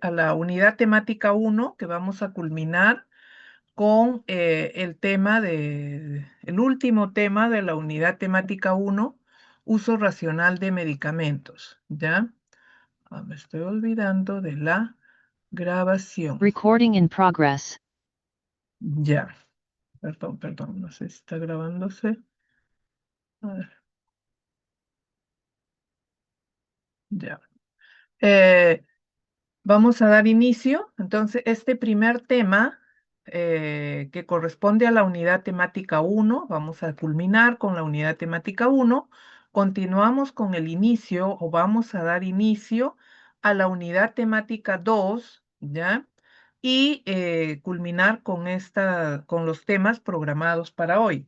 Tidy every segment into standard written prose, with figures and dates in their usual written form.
a la unidad temática 1, que vamos a culminar con el último tema de la unidad temática 1, uso racional de medicamentos, ¿ya? Me estoy olvidando de la grabación. Recording in progress. Ya, perdón, no sé si está grabándose. A ver. Ya. Vamos a dar inicio. Entonces, este primer tema que corresponde a la unidad temática 1, vamos a culminar con la unidad temática 1. Continuamos con el inicio o vamos a dar inicio a la unidad temática 2, ¿ya? Y culminar con los temas programados para hoy.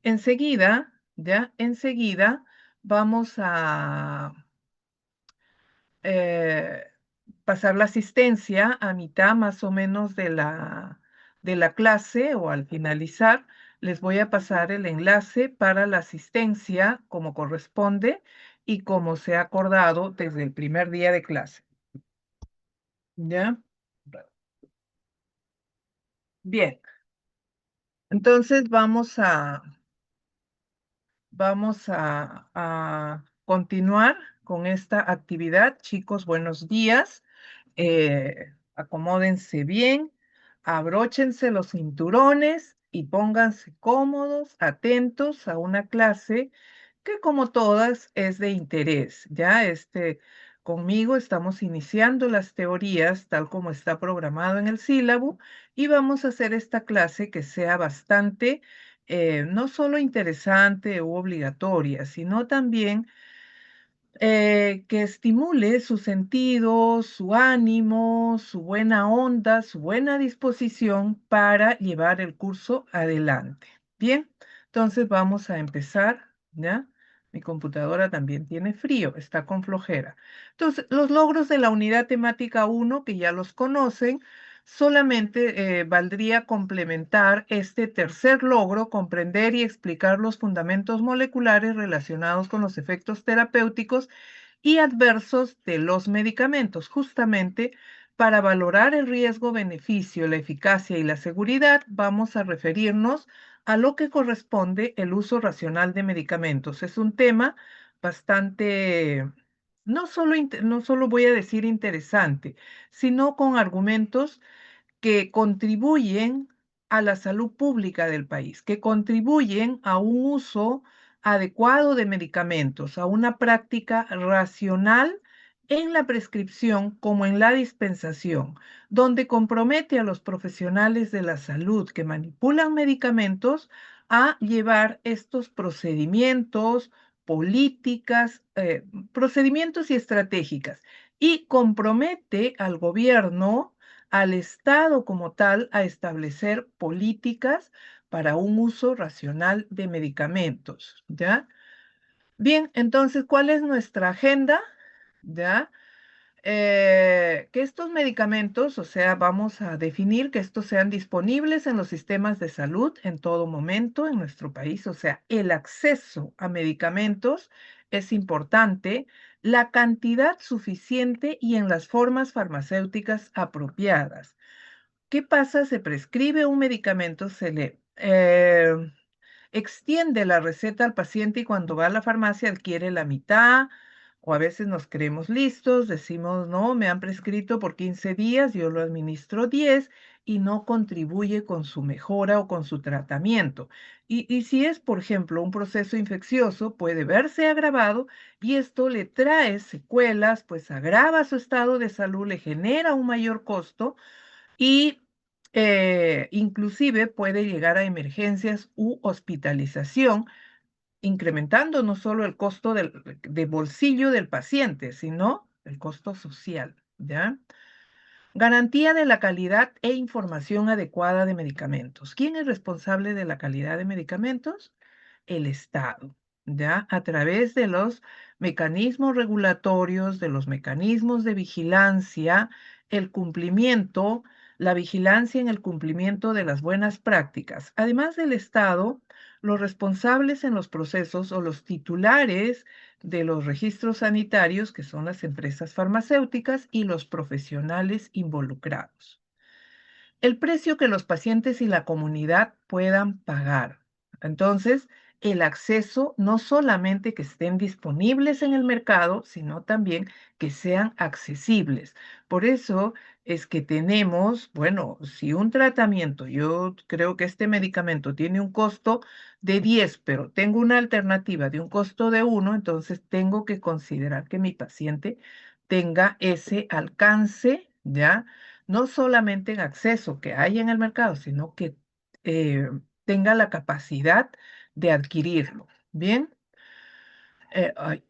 Enseguida, ¿ya? Enseguida vamos a eh, pasar la asistencia a mitad más o menos de la clase o al finalizar, les voy a pasar el enlace para la asistencia como corresponde y como se ha acordado desde el primer día de clase. ¿Ya? Bien. Entonces vamos a continuar con esta actividad. Chicos, buenos días. Acomódense bien, abróchense los cinturones y pónganse cómodos, atentos a una clase que como todas es de interés. Ya conmigo estamos iniciando las teorías tal como está programado en el sílabo y vamos a hacer esta clase que sea bastante, no solo interesante u obligatoria, sino también que estimule su sentido, su ánimo, su buena onda, su buena disposición para llevar el curso adelante. Bien, entonces vamos a empezar, ¿ya? Mi computadora también tiene frío, está con flojera. Entonces, los logros de la unidad temática 1, que ya los conocen, solamente valdría complementar este tercer logro, comprender y explicar los fundamentos moleculares relacionados con los efectos terapéuticos y adversos de los medicamentos, justamente para valorar el riesgo, beneficio, la eficacia y la seguridad, vamos a referirnos a lo que corresponde el uso racional de medicamentos. Es un tema bastante, no solo voy a decir interesante, sino con argumentos que contribuyen a la salud pública del país, que contribuyen a un uso adecuado de medicamentos, a una práctica racional en la prescripción como en la dispensación, donde compromete a los profesionales de la salud que manipulan medicamentos a llevar estos procedimientos, políticas, procedimientos y estratégicas, y compromete al gobierno, al Estado como tal, a establecer políticas para un uso racional de medicamentos, ¿ya? Bien, entonces, ¿cuál es nuestra agenda? ¿Ya? Que estos medicamentos, o sea, vamos a definir que estos sean disponibles en los sistemas de salud en todo momento en nuestro país, o sea, el acceso a medicamentos es importante, la cantidad suficiente y en las formas farmacéuticas apropiadas. ¿Qué pasa? Se prescribe un medicamento, se le extiende la receta al paciente y cuando va a la farmacia adquiere la mitad o a veces nos creemos listos, decimos, no, me han prescrito por 15 días, yo lo administro 10 y no contribuye con su mejora o con su tratamiento. Y si es, por ejemplo, un proceso infeccioso, puede verse agravado y esto le trae secuelas, pues agrava su estado de salud, le genera un mayor costo y inclusive puede llegar a emergencias u hospitalización, incrementando no solo el costo de bolsillo del paciente, sino el costo social, ¿ya? Garantía de la calidad e información adecuada de medicamentos. ¿Quién es responsable de la calidad de medicamentos? El Estado, ¿ya? A través de los mecanismos regulatorios, de los mecanismos de vigilancia, el cumplimiento, la vigilancia en el cumplimiento de las buenas prácticas. Además del Estado, los responsables en los procesos o los titulares de los registros sanitarios, que son las empresas farmacéuticas y los profesionales involucrados. El precio que los pacientes y la comunidad puedan pagar. Entonces, el acceso no solamente que estén disponibles en el mercado, sino también que sean accesibles. Por eso es que tenemos, bueno, si un tratamiento, yo creo que este medicamento tiene un costo de 10, pero tengo una alternativa de un costo de 1, entonces tengo que considerar que mi paciente tenga ese alcance, ¿ya? No solamente en acceso que hay en el mercado, sino que eh, tenga la capacidad de adquirirlo. Bien. Ay.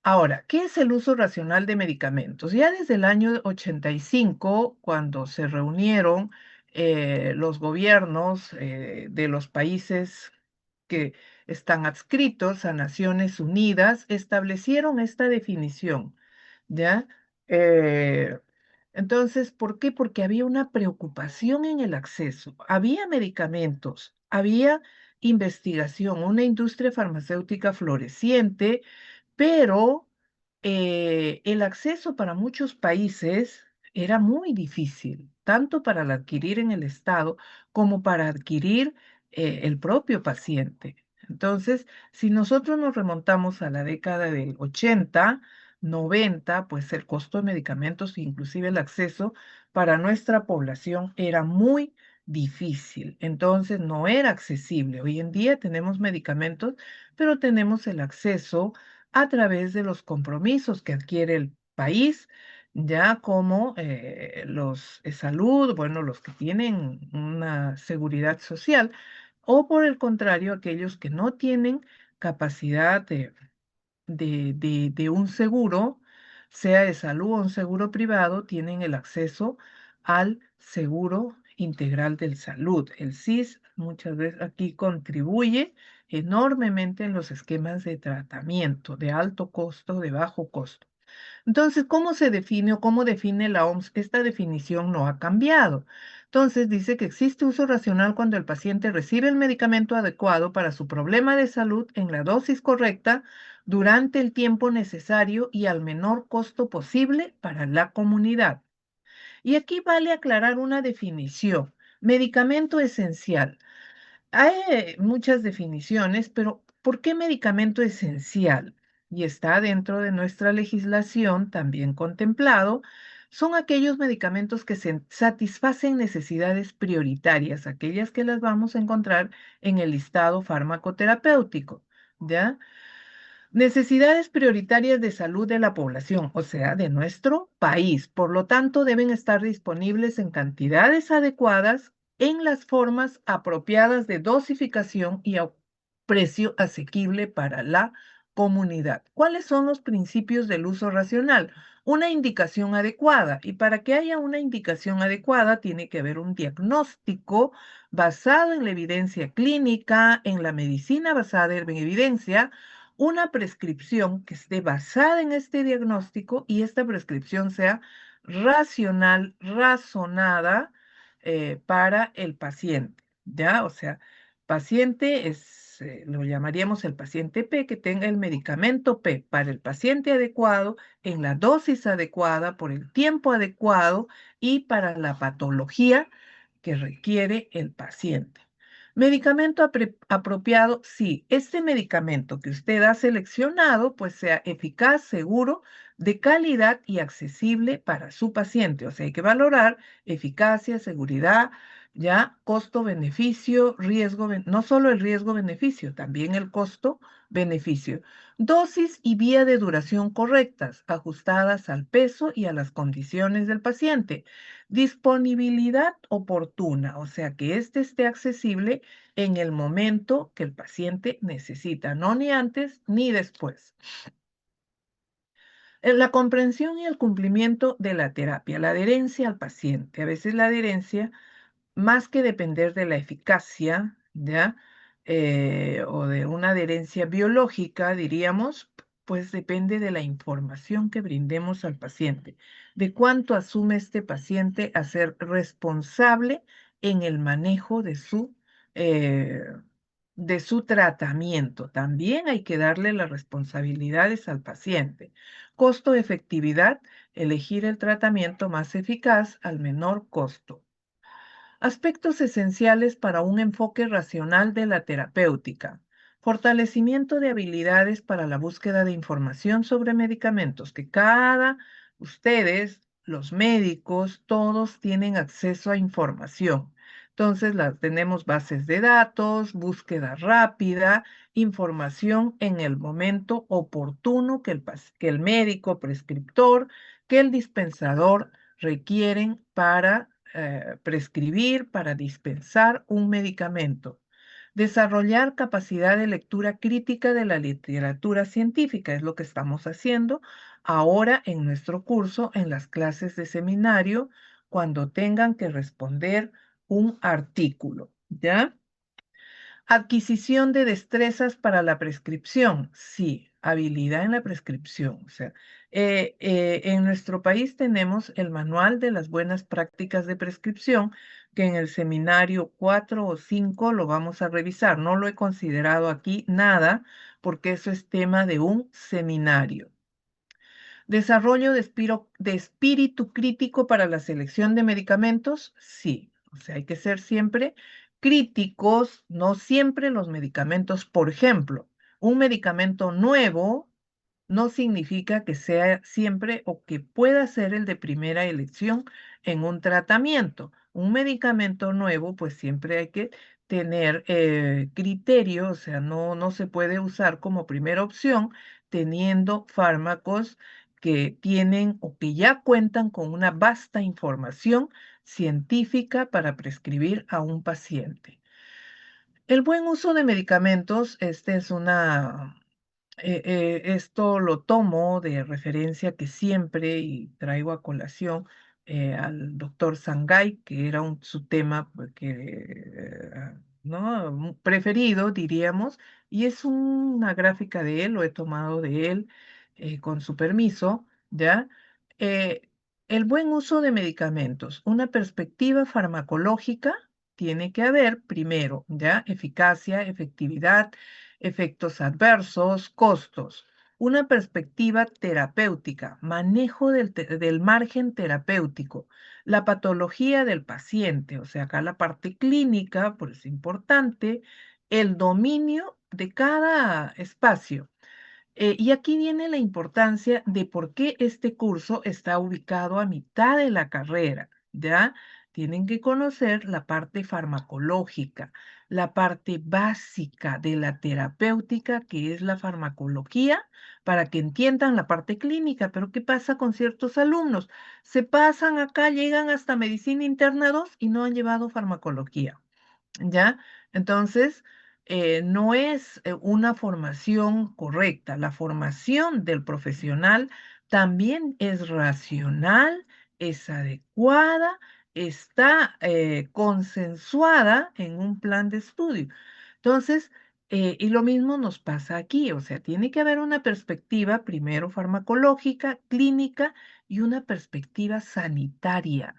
Ahora, ¿qué es el uso racional de medicamentos? Ya desde el año 85, cuando se reunieron los gobiernos de los países que están adscritos a Naciones Unidas, establecieron esta definición, ¿ya? Eh, entonces, ¿por qué? Porque había una preocupación en el acceso. Había medicamentos, había investigación, una industria farmacéutica floreciente, pero el acceso para muchos países era muy difícil, tanto para adquirir en el Estado como para adquirir el propio paciente. Entonces, si nosotros nos remontamos a la década del 80, 90, pues el costo de medicamentos, inclusive el acceso para nuestra población era muy difícil. Entonces, no era accesible. Hoy en día tenemos medicamentos, pero tenemos el acceso a través de los compromisos que adquiere el país, ya como los salud, bueno, los que tienen una seguridad social, o por el contrario, aquellos que no tienen capacidad de un seguro, sea de salud o un seguro privado, tienen el acceso al seguro integral de salud. El SIS muchas veces aquí contribuye enormemente en los esquemas de tratamiento de alto costo, de bajo costo. Entonces, ¿cómo se define o cómo define la OMS? Esta definición no ha cambiado. Entonces, dice que existe uso racional cuando el paciente recibe el medicamento adecuado para su problema de salud en la dosis correcta durante el tiempo necesario y al menor costo posible para la comunidad. Y aquí vale aclarar una definición. Medicamento esencial. Hay muchas definiciones, pero ¿por qué medicamento esencial? Y está dentro de nuestra legislación también contemplado, son aquellos medicamentos que se satisfacen necesidades prioritarias, aquellas que las vamos a encontrar en el listado farmacoterapéutico, ¿ya? Necesidades prioritarias de salud de la población, o sea, de nuestro país. Por lo tanto, deben estar disponibles en cantidades adecuadas, en las formas apropiadas de dosificación y a precio asequible para la comunidad. ¿Cuáles son los principios del uso racional? Una indicación adecuada. Y para que haya una indicación adecuada, tiene que haber un diagnóstico basado en la evidencia clínica, en la medicina basada en evidencia, una prescripción que esté basada en este diagnóstico y esta prescripción sea racional, razonada para el paciente, ¿ya? O sea, paciente es, lo llamaríamos el paciente P, que tenga el medicamento P para el paciente adecuado, en la dosis adecuada, por el tiempo adecuado y para la patología que requiere el paciente. Medicamento apropiado, sí, este medicamento que usted ha seleccionado, pues sea eficaz, seguro, de calidad y accesible para su paciente. O sea, hay que valorar eficacia, seguridad, ya, costo-beneficio, riesgo, no solo el riesgo-beneficio, también el costo-beneficio. Dosis y vía de duración correctas, ajustadas al peso y a las condiciones del paciente. Disponibilidad oportuna, o sea, que éste esté accesible en el momento que el paciente necesita, no ni antes ni después. La comprensión y el cumplimiento de la terapia, la adherencia al paciente. A veces la adherencia, más que depender de la eficacia, ¿ya? O de una adherencia biológica, diríamos, pues depende de la información que brindemos al paciente, de cuánto asume este paciente a ser responsable en el manejo de su de su tratamiento. También hay que darle las responsabilidades al paciente. Costo-efectividad, elegir el tratamiento más eficaz al menor costo. Aspectos esenciales para un enfoque racional de la terapéutica. Fortalecimiento de habilidades para la búsqueda de información sobre medicamentos, que ustedes, los médicos, todos tienen acceso a información. Entonces, tenemos bases de datos, búsqueda rápida, información en el momento oportuno que el médico prescriptor, que el dispensador requieren para prescribir, para dispensar un medicamento. Desarrollar capacidad de lectura crítica de la literatura científica es lo que estamos haciendo ahora en nuestro curso, en las clases de seminario, cuando tengan que responder un artículo, ¿ya? Adquisición de destrezas para la prescripción. Sí, habilidad en la prescripción. O sea, en nuestro país tenemos el Manual de las Buenas Prácticas de Prescripción, que en el seminario 4 o 5 lo vamos a revisar. No lo he considerado aquí nada, porque eso es tema de un seminario. Desarrollo de espíritu crítico para la selección de medicamentos, sí. O sea, hay que ser siempre críticos, no siempre los medicamentos. Por ejemplo, un medicamento nuevo no significa que sea siempre o que pueda ser el de primera elección en un tratamiento. Un medicamento nuevo, pues siempre hay que tener criterio, o sea, no se puede usar como primera opción teniendo fármacos que tienen o que ya cuentan con una vasta información científica para prescribir a un paciente. El buen uso de medicamentos, esto lo tomo de referencia que siempre y traigo a colación al doctor Sangay, que era su tema ¿no? Preferido, diríamos, y es una gráfica de él, lo he tomado de él con su permiso, ¿ya? Eh, el buen uso de medicamentos, una perspectiva farmacológica tiene que haber primero, ¿ya? Eficacia, efectividad, efectos adversos, costos. Una perspectiva terapéutica, manejo del margen terapéutico, la patología del paciente, o sea, acá la parte clínica, por eso es importante, el dominio de cada espacio. Y aquí viene la importancia de por qué este curso está ubicado a mitad de la carrera, ¿ya? Tienen que conocer la parte farmacológica, la parte básica de la terapéutica, que es la farmacología, para que entiendan la parte clínica. Pero ¿qué pasa con ciertos alumnos? Se pasan acá, llegan hasta medicina interna 2 y no han llevado farmacología. ¿Ya? Entonces, no es una formación correcta. La formación del profesional también es racional, es adecuada, está consensuada en un plan de estudio. Entonces, y lo mismo nos pasa aquí, o sea, tiene que haber una perspectiva primero farmacológica, clínica y una perspectiva sanitaria.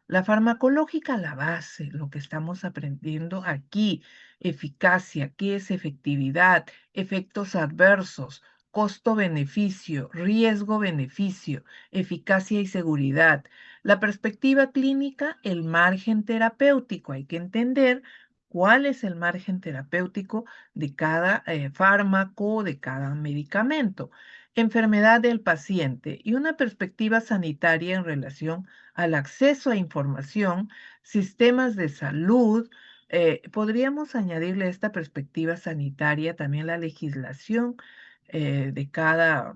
La farmacológica, la base, lo que estamos aprendiendo aquí, eficacia, qué es efectividad, efectos adversos, costo-beneficio, riesgo-beneficio, eficacia y seguridad. La perspectiva clínica, el margen terapéutico. Hay que entender cuál es el margen terapéutico de cada fármaco, de cada medicamento. Enfermedad del paciente y una perspectiva sanitaria en relación al acceso a información, sistemas de salud. Podríamos añadirle a esta perspectiva sanitaria también la legislación de cada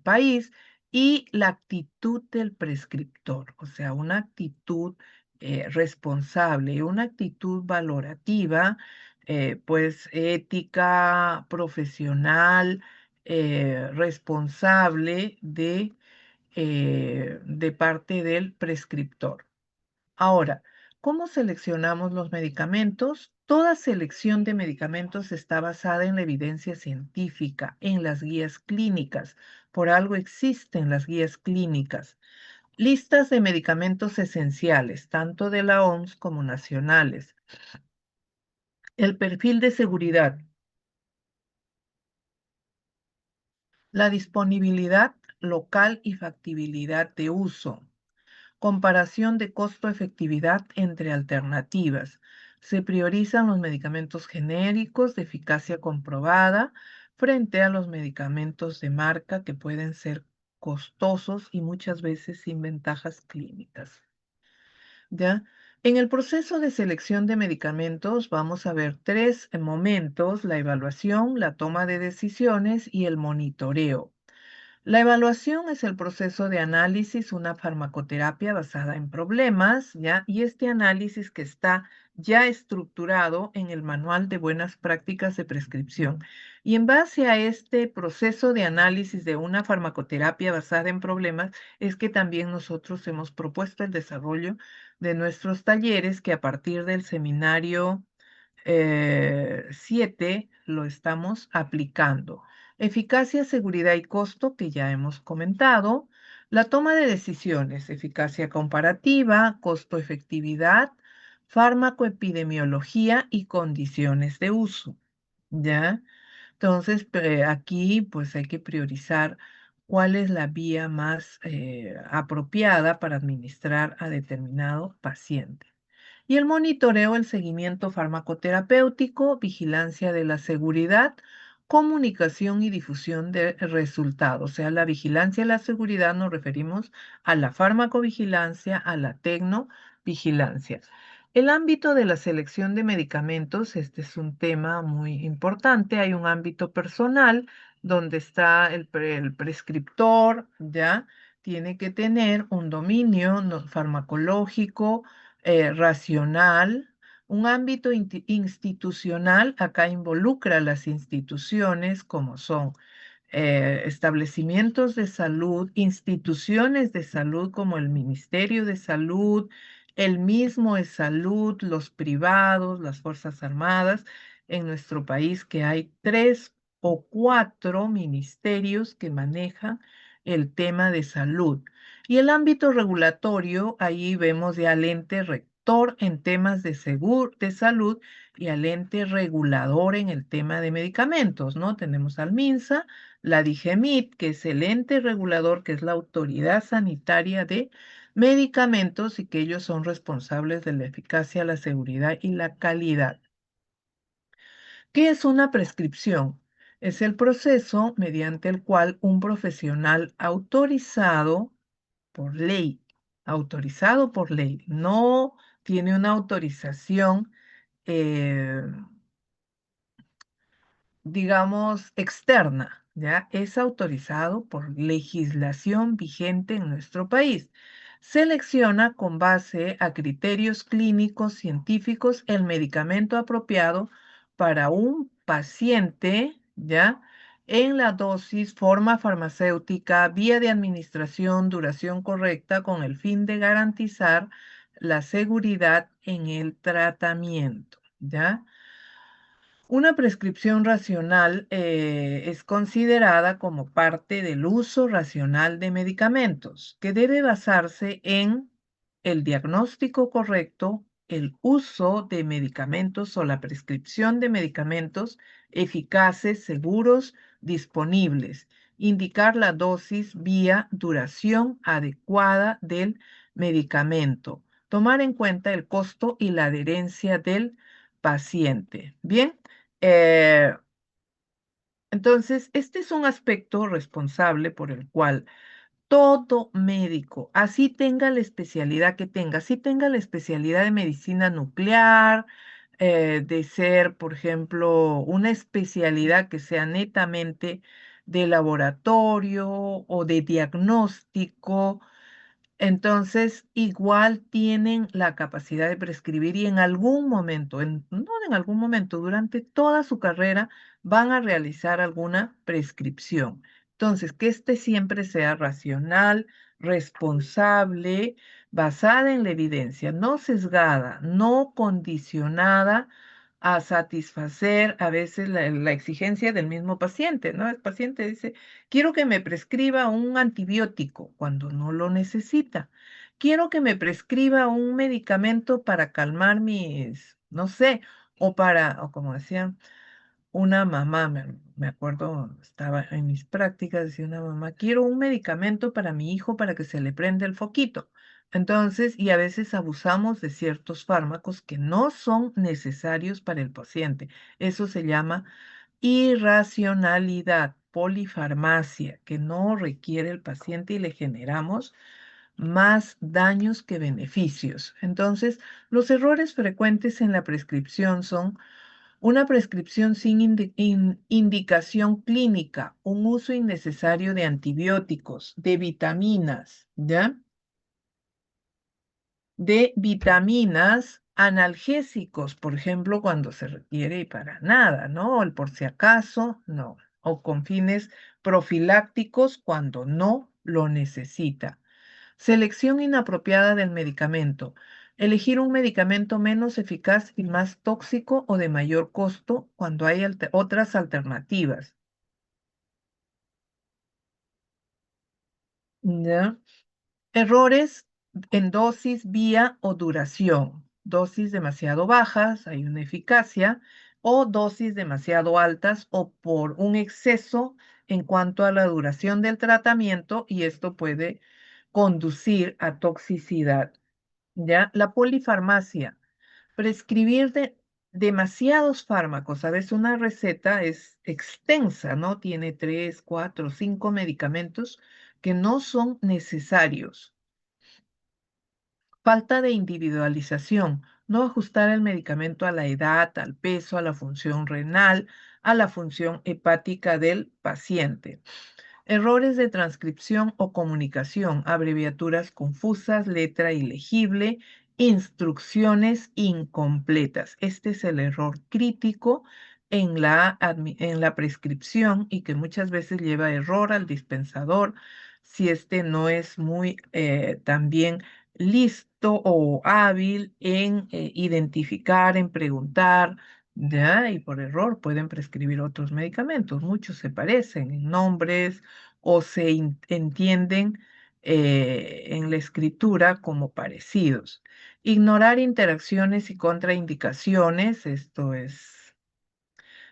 país y la actitud del prescriptor, o sea, una actitud responsable, una actitud valorativa, pues ética, profesional, responsable de parte del prescriptor. Ahora, ¿cómo seleccionamos los medicamentos? Toda selección de medicamentos está basada en la evidencia científica, en las guías clínicas. Por algo existen las guías clínicas. Listas de medicamentos esenciales, tanto de la OMS como nacionales. El perfil de seguridad, la disponibilidad local y factibilidad de uso. Comparación de costo-efectividad entre alternativas. Se priorizan los medicamentos genéricos de eficacia comprobada frente a los medicamentos de marca que pueden ser costosos y muchas veces sin ventajas clínicas. ¿Ya? En el proceso de selección de medicamentos vamos a ver tres momentos: la evaluación, la toma de decisiones y el monitoreo. La evaluación es el proceso de análisis, una farmacoterapia basada en problemas, ¿ya? Y este análisis que está ya estructurado en el Manual de Buenas Prácticas de Prescripción. Y en base a este proceso de análisis de una farmacoterapia basada en problemas, es que también nosotros hemos propuesto el desarrollo de nuestros talleres que a partir del seminario 7 lo estamos aplicando. Eficacia, seguridad y costo, que ya hemos comentado. La toma de decisiones, eficacia comparativa, costo-efectividad, fármacoepidemiología y condiciones de uso. ¿Ya? Entonces, aquí pues hay que priorizar cuál es la vía más apropiada para administrar a determinado paciente. Y el monitoreo, el seguimiento farmacoterapéutico, vigilancia de la seguridad, comunicación y difusión de resultados. O sea, la vigilancia y la seguridad nos referimos a la farmacovigilancia, a la tecnovigilancia. El ámbito de la selección de medicamentos, este es un tema muy importante. Hay un ámbito personal donde está el prescriptor, ¿ya? Tiene que tener un dominio farmacológico racional. Un ámbito institucional acá involucra a las instituciones como son establecimientos de salud, instituciones de salud como el Ministerio de Salud, el mismo de salud, los privados, las Fuerzas Armadas. En nuestro país que hay 3 o 4 ministerios que manejan el tema de salud. Y el ámbito regulatorio, ahí vemos ya al ente rector en temas de salud y al ente regulador en el tema de medicamentos, ¿no? Tenemos al MINSA, la DIGEMIT, que es el ente regulador, que es la autoridad sanitaria de medicamentos y que ellos son responsables de la eficacia, la seguridad y la calidad. ¿Qué es una prescripción? Es el proceso mediante el cual un profesional autorizado por ley, no tiene una autorización eh, digamos, externa, ¿ya? Es autorizado por legislación vigente en nuestro país. Selecciona con base a criterios clínicos científicos el medicamento apropiado para un paciente, ¿ya? En la dosis, forma farmacéutica, vía de administración, duración correcta, con el fin de garantizar la seguridad en el tratamiento, ¿ya? Una prescripción racional es considerada como parte del uso racional de medicamentos, que debe basarse en el diagnóstico correcto, el uso de medicamentos o la prescripción de medicamentos eficaces, seguros, disponibles, indicar la dosis, vía, duración adecuada del medicamento, tomar en cuenta el costo y la adherencia del paciente. Bien. Eh, entonces, este es un aspecto responsable por el cual todo médico, así tenga la especialidad que tenga, así tenga la especialidad de medicina nuclear, de ser, por ejemplo, una especialidad que sea netamente de laboratorio o de diagnóstico, entonces, igual tienen la capacidad de prescribir y en algún momento, no en algún momento, durante toda su carrera van a realizar alguna prescripción. Entonces, que este siempre sea racional, responsable, basada en la evidencia, no sesgada, no condicionada a satisfacer a veces la exigencia del mismo paciente, ¿no? El paciente dice, quiero que me prescriba un antibiótico cuando no lo necesita. Quiero que me prescriba un medicamento para calmar mis, no sé, o como decían, una mamá, me acuerdo, estaba en mis prácticas, decía una mamá, quiero un medicamento para mi hijo para que se le prenda el foquito. Entonces, y a veces abusamos de ciertos fármacos que no son necesarios para el paciente. Eso se llama irracionalidad, polifarmacia, que no requiere el paciente y le generamos más daños que beneficios. Entonces, los errores frecuentes en la prescripción son una prescripción sin indicación clínica, un uso innecesario de antibióticos, de vitaminas, ¿ya? De vitaminas analgésicos, por ejemplo, cuando se requiere y para nada, ¿no? El por si acaso, no. O con fines profilácticos cuando no lo necesita. Selección inapropiada del medicamento. Elegir un medicamento menos eficaz y más tóxico o de mayor costo cuando hay otras alternativas. ¿Ya? Errores en dosis, vía o duración. Dosis demasiado bajas, hay una eficacia, o dosis demasiado altas o por un exceso en cuanto a la duración del tratamiento y esto puede conducir a toxicidad. ¿Ya? La polifarmacia. Prescribir demasiados fármacos. A veces una receta es extensa, ¿no? Tiene 3, 4, 5 medicamentos que no son necesarios. Falta de individualización. No ajustar el medicamento a la edad, al peso, a la función renal, a la función hepática del paciente. Errores de transcripción o comunicación, abreviaturas confusas, letra ilegible, instrucciones incompletas. Este es el error crítico en la prescripción y que muchas veces lleva error al dispensador si este no es muy también listo o hábil en identificar, en preguntar, ¿ya? Y por error pueden prescribir otros medicamentos. Muchos se parecen en nombres o se entienden en la escritura como parecidos. Ignorar interacciones y contraindicaciones, esto es,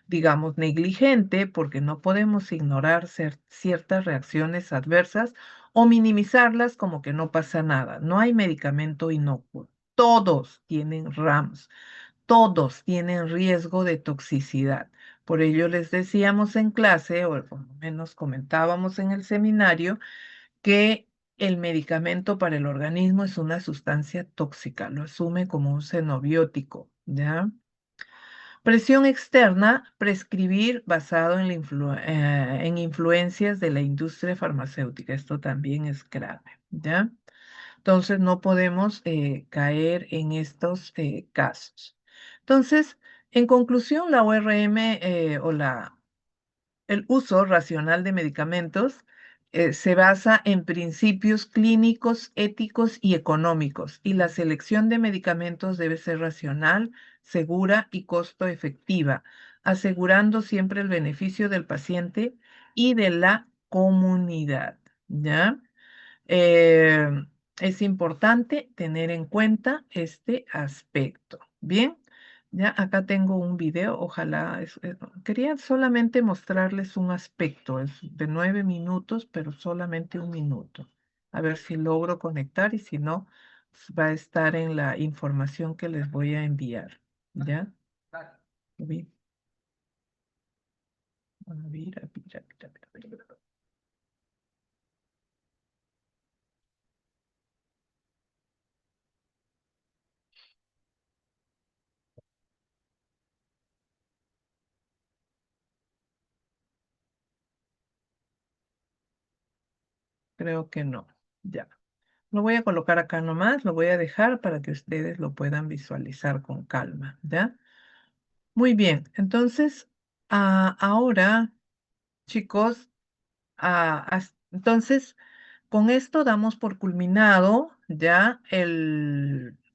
digamos, negligente porque no podemos ignorar ciertas reacciones adversas o minimizarlas como que no pasa nada. No hay medicamento inocuo. Todos tienen RAMS, todos tienen riesgo de toxicidad. Por ello les decíamos en clase, o por lo menos comentábamos en el seminario, que el medicamento para el organismo es una sustancia tóxica, lo asume como un xenobiótico, ¿ya? Presión externa, prescribir basado en influencias de la industria farmacéutica. Esto también es grave, ¿ya? Entonces no podemos caer en estos casos. Entonces, en conclusión, la ORM el uso racional de medicamentos se basa en principios clínicos, éticos y económicos, y la selección de medicamentos debe ser racional, segura y costo efectiva, asegurando siempre el beneficio del paciente y de la comunidad, ¿ya? Eh, es importante tener en cuenta este aspecto. Bien, ya acá tengo un video, ojalá, quería solamente mostrarles un aspecto, es de 9 minutos, pero solamente un minuto. A ver si logro conectar y si no, va a estar en la información que les voy a enviar. ¿Ya? Bien. A ver, a ver, a ver, a ver, a ver. Creo que no. Ya. Lo voy a colocar acá nomás, lo voy a dejar para que ustedes lo puedan visualizar con calma, ¿ya? Muy bien, entonces, ahora, chicos, entonces, con esto damos por culminado ya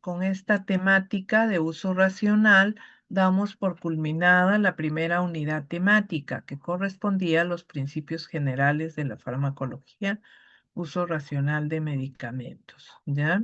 con esta temática de uso racional, damos por culminada la primera unidad temática que correspondía a los principios generales de la farmacología, uso racional de medicamentos, ¿ya?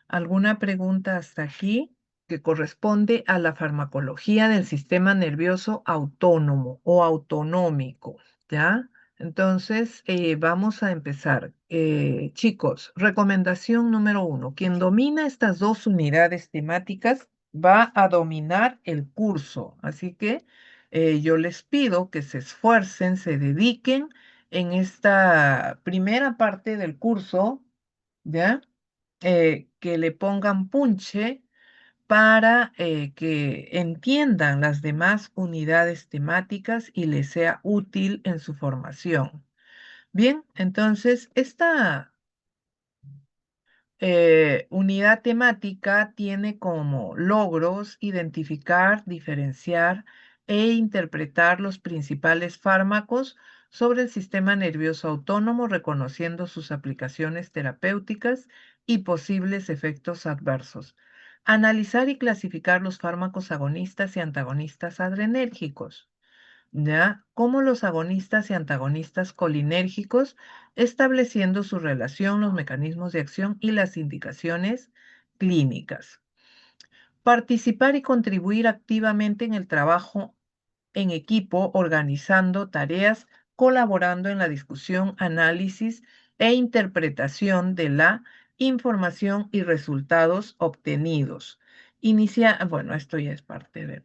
¿Alguna pregunta hasta aquí? que corresponde a la farmacología del sistema nervioso autónomo o autonómico, ¿ya? Entonces, vamos a empezar. Chicos, recomendación número 1. Quien domina estas dos unidades temáticas va a dominar el curso. Así que yo les pido que se esfuercen, se dediquen en esta primera parte del curso, ¿ya? Que le pongan punche para que entiendan las demás unidades temáticas y les sea útil en su formación. Bien, entonces esta unidad temática tiene como logros identificar, diferenciar e interpretar los principales fármacos sobre el sistema nervioso autónomo, reconociendo sus aplicaciones terapéuticas y posibles efectos adversos. Analizar y clasificar los fármacos agonistas y antagonistas adrenérgicos. ¿Ya? Como los agonistas y antagonistas colinérgicos, estableciendo su relación, los mecanismos de acción y las indicaciones clínicas. Participar y contribuir activamente en el trabajo en equipo, organizando tareas, colaborando en la discusión, análisis e interpretación de la información y resultados obtenidos. Bueno, esto ya es parte de,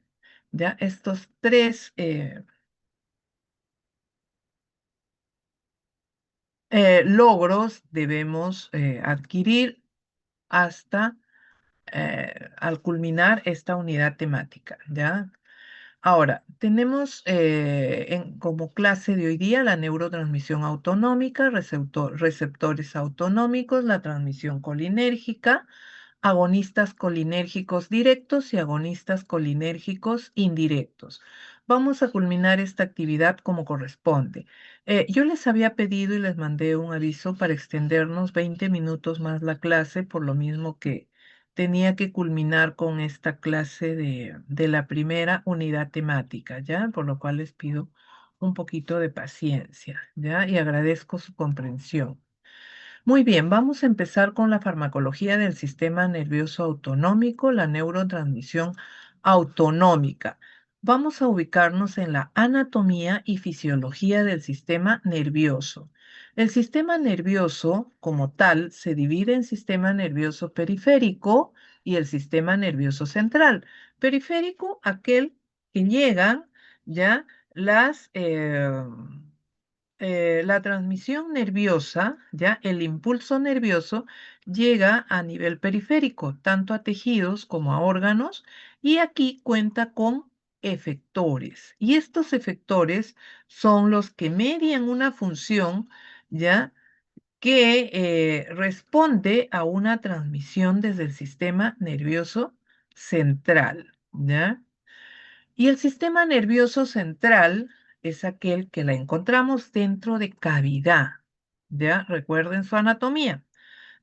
ya estos tres logros debemos adquirir hasta al culminar esta unidad temática, ¿ya? Ahora, tenemos como clase de hoy día la neurotransmisión autonómica, receptores autonómicos, la transmisión colinérgica, agonistas colinérgicos directos y agonistas colinérgicos indirectos. Vamos a culminar esta actividad como corresponde. Yo les había pedido y les mandé un aviso para extendernos 20 minutos más la clase, por lo mismo que tenía que culminar con esta clase de la primera unidad temática, ¿ya? Por lo cual les pido un poquito de paciencia, ¿ya? Y agradezco su comprensión. Muy bien, vamos a empezar con la farmacología del sistema nervioso autonómico, la neurotransmisión autonómica. Vamos a ubicarnos en la anatomía y fisiología del sistema nervioso. El sistema nervioso, como tal, se divide en sistema nervioso periférico y el sistema nervioso central. Periférico, aquel que llegan ya las la transmisión nerviosa, ya el impulso nervioso llega a nivel periférico, tanto a tejidos como a órganos, y aquí cuenta con efectores. Y estos efectores son los que median una función, ya que responde a una transmisión desde el sistema nervioso central, ¿ya? Y el sistema nervioso central es aquel que la encontramos dentro de cavidad, ¿ya? Recuerden su anatomía.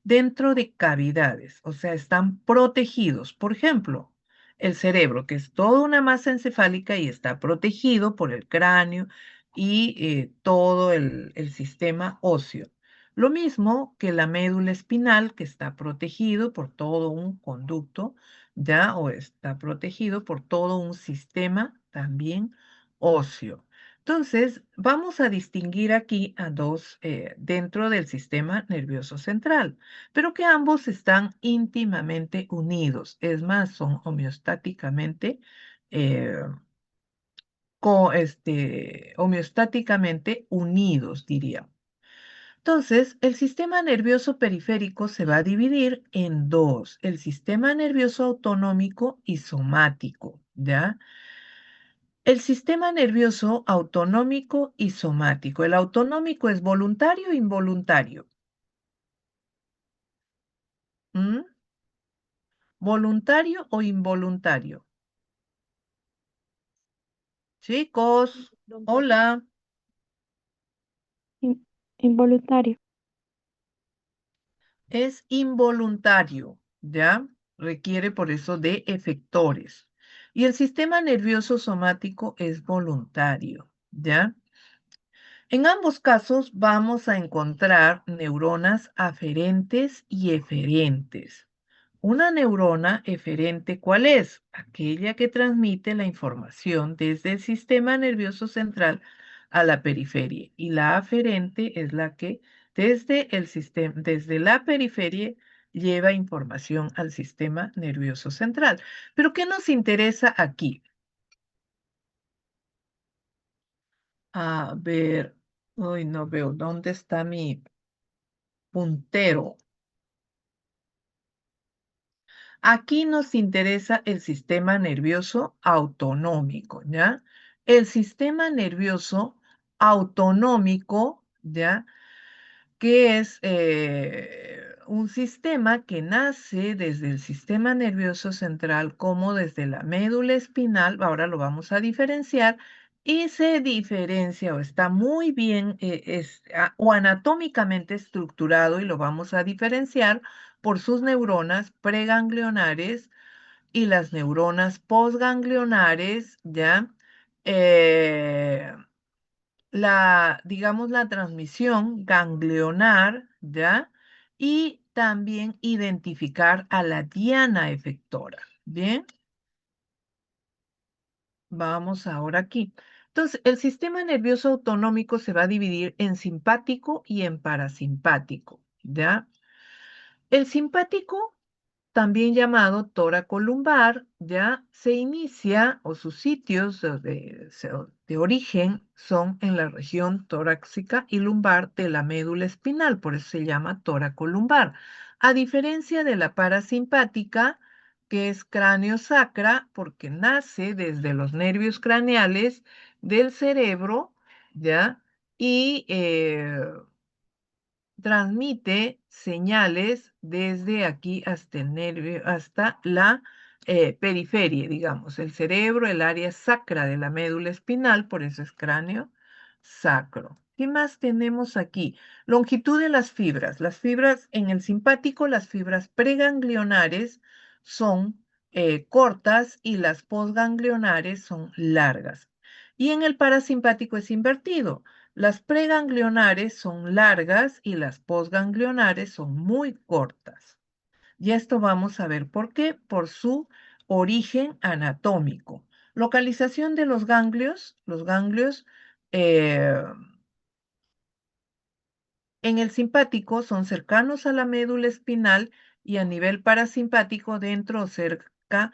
Dentro de cavidades, o sea, están protegidos. Por ejemplo, el cerebro, que es toda una masa encefálica y está protegido por el cráneo y todo el sistema óseo. Lo mismo que la médula espinal, que está protegido por todo un conducto, ya, o está protegido por todo un sistema también óseo. Entonces, vamos a distinguir aquí a dos dentro del sistema nervioso central, pero que ambos están íntimamente unidos. Es más, son homeostáticamente, eh, homeostáticamente unidos, diría. Entonces, el sistema nervioso periférico se va a dividir en dos, el sistema nervioso autonómico y somático, ¿ya? El sistema nervioso autonómico y somático. El autonómico es voluntario e involuntario. ¿Mm? ¿Voluntario o involuntario? Chicos, Voluntario. hola. In- Involuntario. Es involuntario, ¿ya? Requiere por eso de efectores. Y el sistema nervioso somático es voluntario, ¿ya? En ambos casos vamos a encontrar neuronas aferentes y eferentes. Una neurona eferente, ¿cuál es? Aquella que transmite la información desde el sistema nervioso central a la periferia. Y la aferente es la que desde el sistema, desde la periferia lleva información al sistema nervioso central. Pero ¿qué nos interesa aquí? A ver, hoy no veo dónde está mi puntero. Aquí nos interesa el sistema nervioso autonómico, ¿ya? El sistema nervioso autonómico, ¿ya? Que es un sistema que nace desde el sistema nervioso central como desde la médula espinal, ahora lo vamos a diferenciar, y se diferencia o está muy bien o anatómicamente estructurado y lo vamos a diferenciar por sus neuronas preganglionares y las neuronas postganglionares, ¿ya? Eh, digamos, la transmisión ganglionar, ¿ya? Y también identificar a la diana efectora. Bien, vamos ahora aquí. Entonces, el sistema nervioso autonómico se va a dividir en simpático y en parasimpático, ¿ya? El simpático también llamado toracolumbar, ya se inicia o sus sitios de origen son en la región torácica y lumbar de la médula espinal, por eso se llama toracolumbar. A diferencia de la parasimpática, que es cráneo sacra, porque nace desde los nervios craneales del cerebro, ¿ya? Y transmite señales desde aquí hasta el nervio, hasta la periferia, digamos, el cerebro, el área sacra de la médula espinal, por eso es cráneo sacro. ¿Qué más tenemos aquí? Longitud de las fibras. Las fibras en el simpático, las fibras preganglionares son cortas y las postganglionares son largas. Y en el parasimpático es invertido. Las preganglionares son largas y las postganglionares son muy cortas. Y esto vamos a ver por qué, por su origen anatómico. Localización de los ganglios. Los ganglios en el simpático son cercanos a la médula espinal y a nivel parasimpático dentro o cerca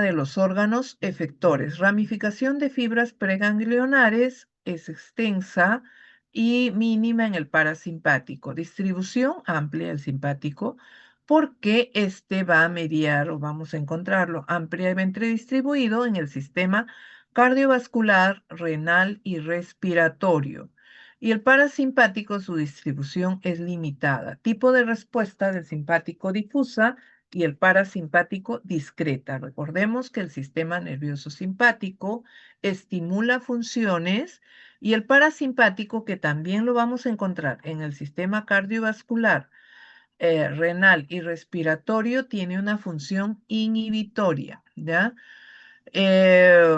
de los órganos efectores. Ramificación de fibras preganglionares es extensa y mínima en el parasimpático. Distribución amplia del simpático porque este va a mediar o vamos a encontrarlo ampliamente distribuido en el sistema cardiovascular, renal y respiratorio. Y el parasimpático, su distribución es limitada. Tipo de respuesta del simpático difusa y el parasimpático discreta. Recordemos que el sistema nervioso simpático estimula funciones y el parasimpático, que también lo vamos a encontrar en el sistema cardiovascular, renal y respiratorio, tiene una función inhibitoria, ¿ya? Eh,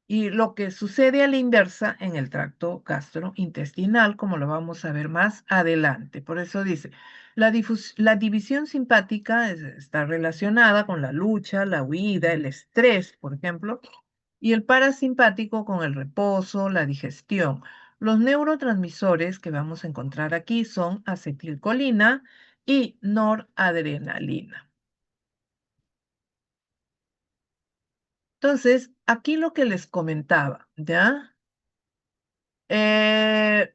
y lo que sucede a la inversa en el tracto gastrointestinal, como lo vamos a ver más adelante. Por eso dice, la división simpática está relacionada con la lucha, la huida, el estrés, por ejemplo, y el parasimpático con el reposo, la digestión. Los neurotransmisores que vamos a encontrar aquí son acetilcolina y noradrenalina. Entonces, aquí lo que les comentaba, ¿ya? Eh,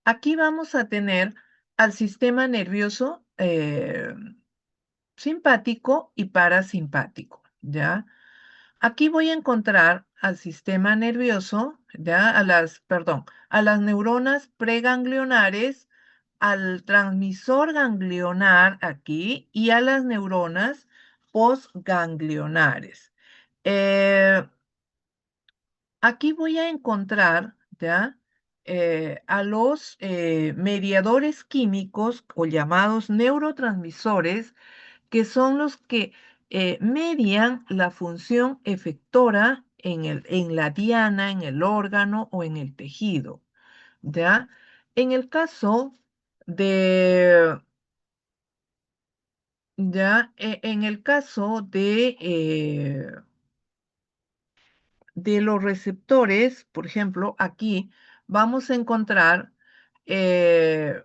Aquí vamos a tener al sistema nervioso simpático y parasimpático, ¿ya? Aquí voy a encontrar al sistema nervioso, ¿ya? Perdón, a las neuronas preganglionares, al transmisor ganglionar aquí y a las neuronas postganglionares. Eh, Aquí voy a encontrar, ¿ya? A los mediadores químicos o llamados neurotransmisores, que son los que median la función efectora en la diana, en el órgano o en el tejido, ¿ya? En el caso de, ya, en el caso de los receptores, por ejemplo, aquí vamos a encontrar eh,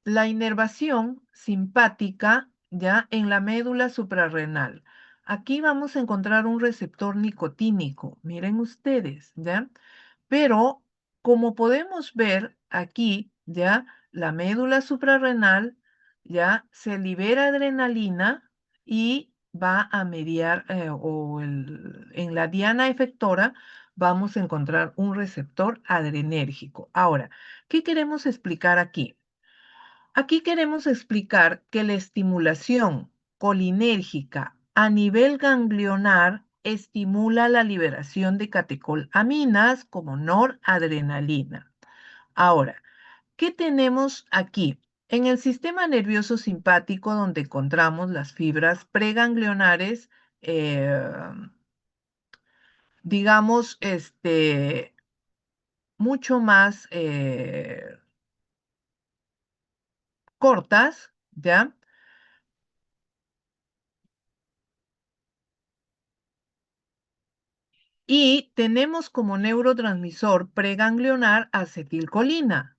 la inervación simpática ya en la médula suprarrenal. Aquí vamos a encontrar un receptor nicotínico, miren ustedes, ¿ya? Pero como podemos ver aquí, ya la médula suprarrenal ya se libera adrenalina y va a mediar en la diana efectora vamos a encontrar un receptor adrenérgico. Ahora, ¿qué queremos explicar aquí? Aquí queremos explicar que la estimulación colinérgica a nivel ganglionar estimula la liberación de catecolaminas como noradrenalina. Ahora, ¿qué tenemos aquí? En el sistema nervioso simpático, donde encontramos las fibras preganglionares, eh, digamos, mucho más cortas, ¿ya? Y tenemos como neurotransmisor preganglionar acetilcolina.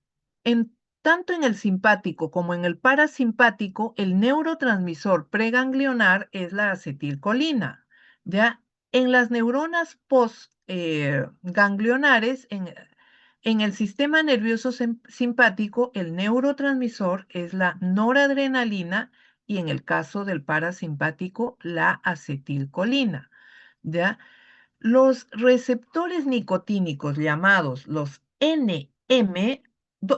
Tanto en el simpático como en el parasimpático, el neurotransmisor preganglionar es la acetilcolina. ¿Ya? En las neuronas postganglionares, en el sistema nervioso simpático, el neurotransmisor es la noradrenalina y en el caso del parasimpático, la acetilcolina. ¿Ya? Los receptores nicotínicos llamados los NM,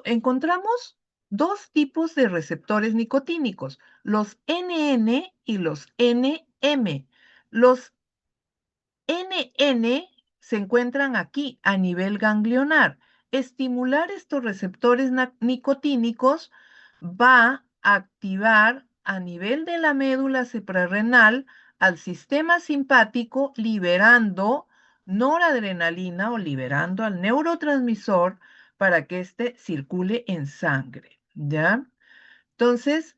encontramos dos tipos de receptores nicotínicos, los NN y los NM. Los NN se encuentran aquí a nivel ganglionar. Estimular estos receptores nicotínicos va a activar a nivel de la médula suprarrenal al sistema simpático liberando noradrenalina o liberando al neurotransmisor para que éste circule en sangre, ¿ya? Entonces,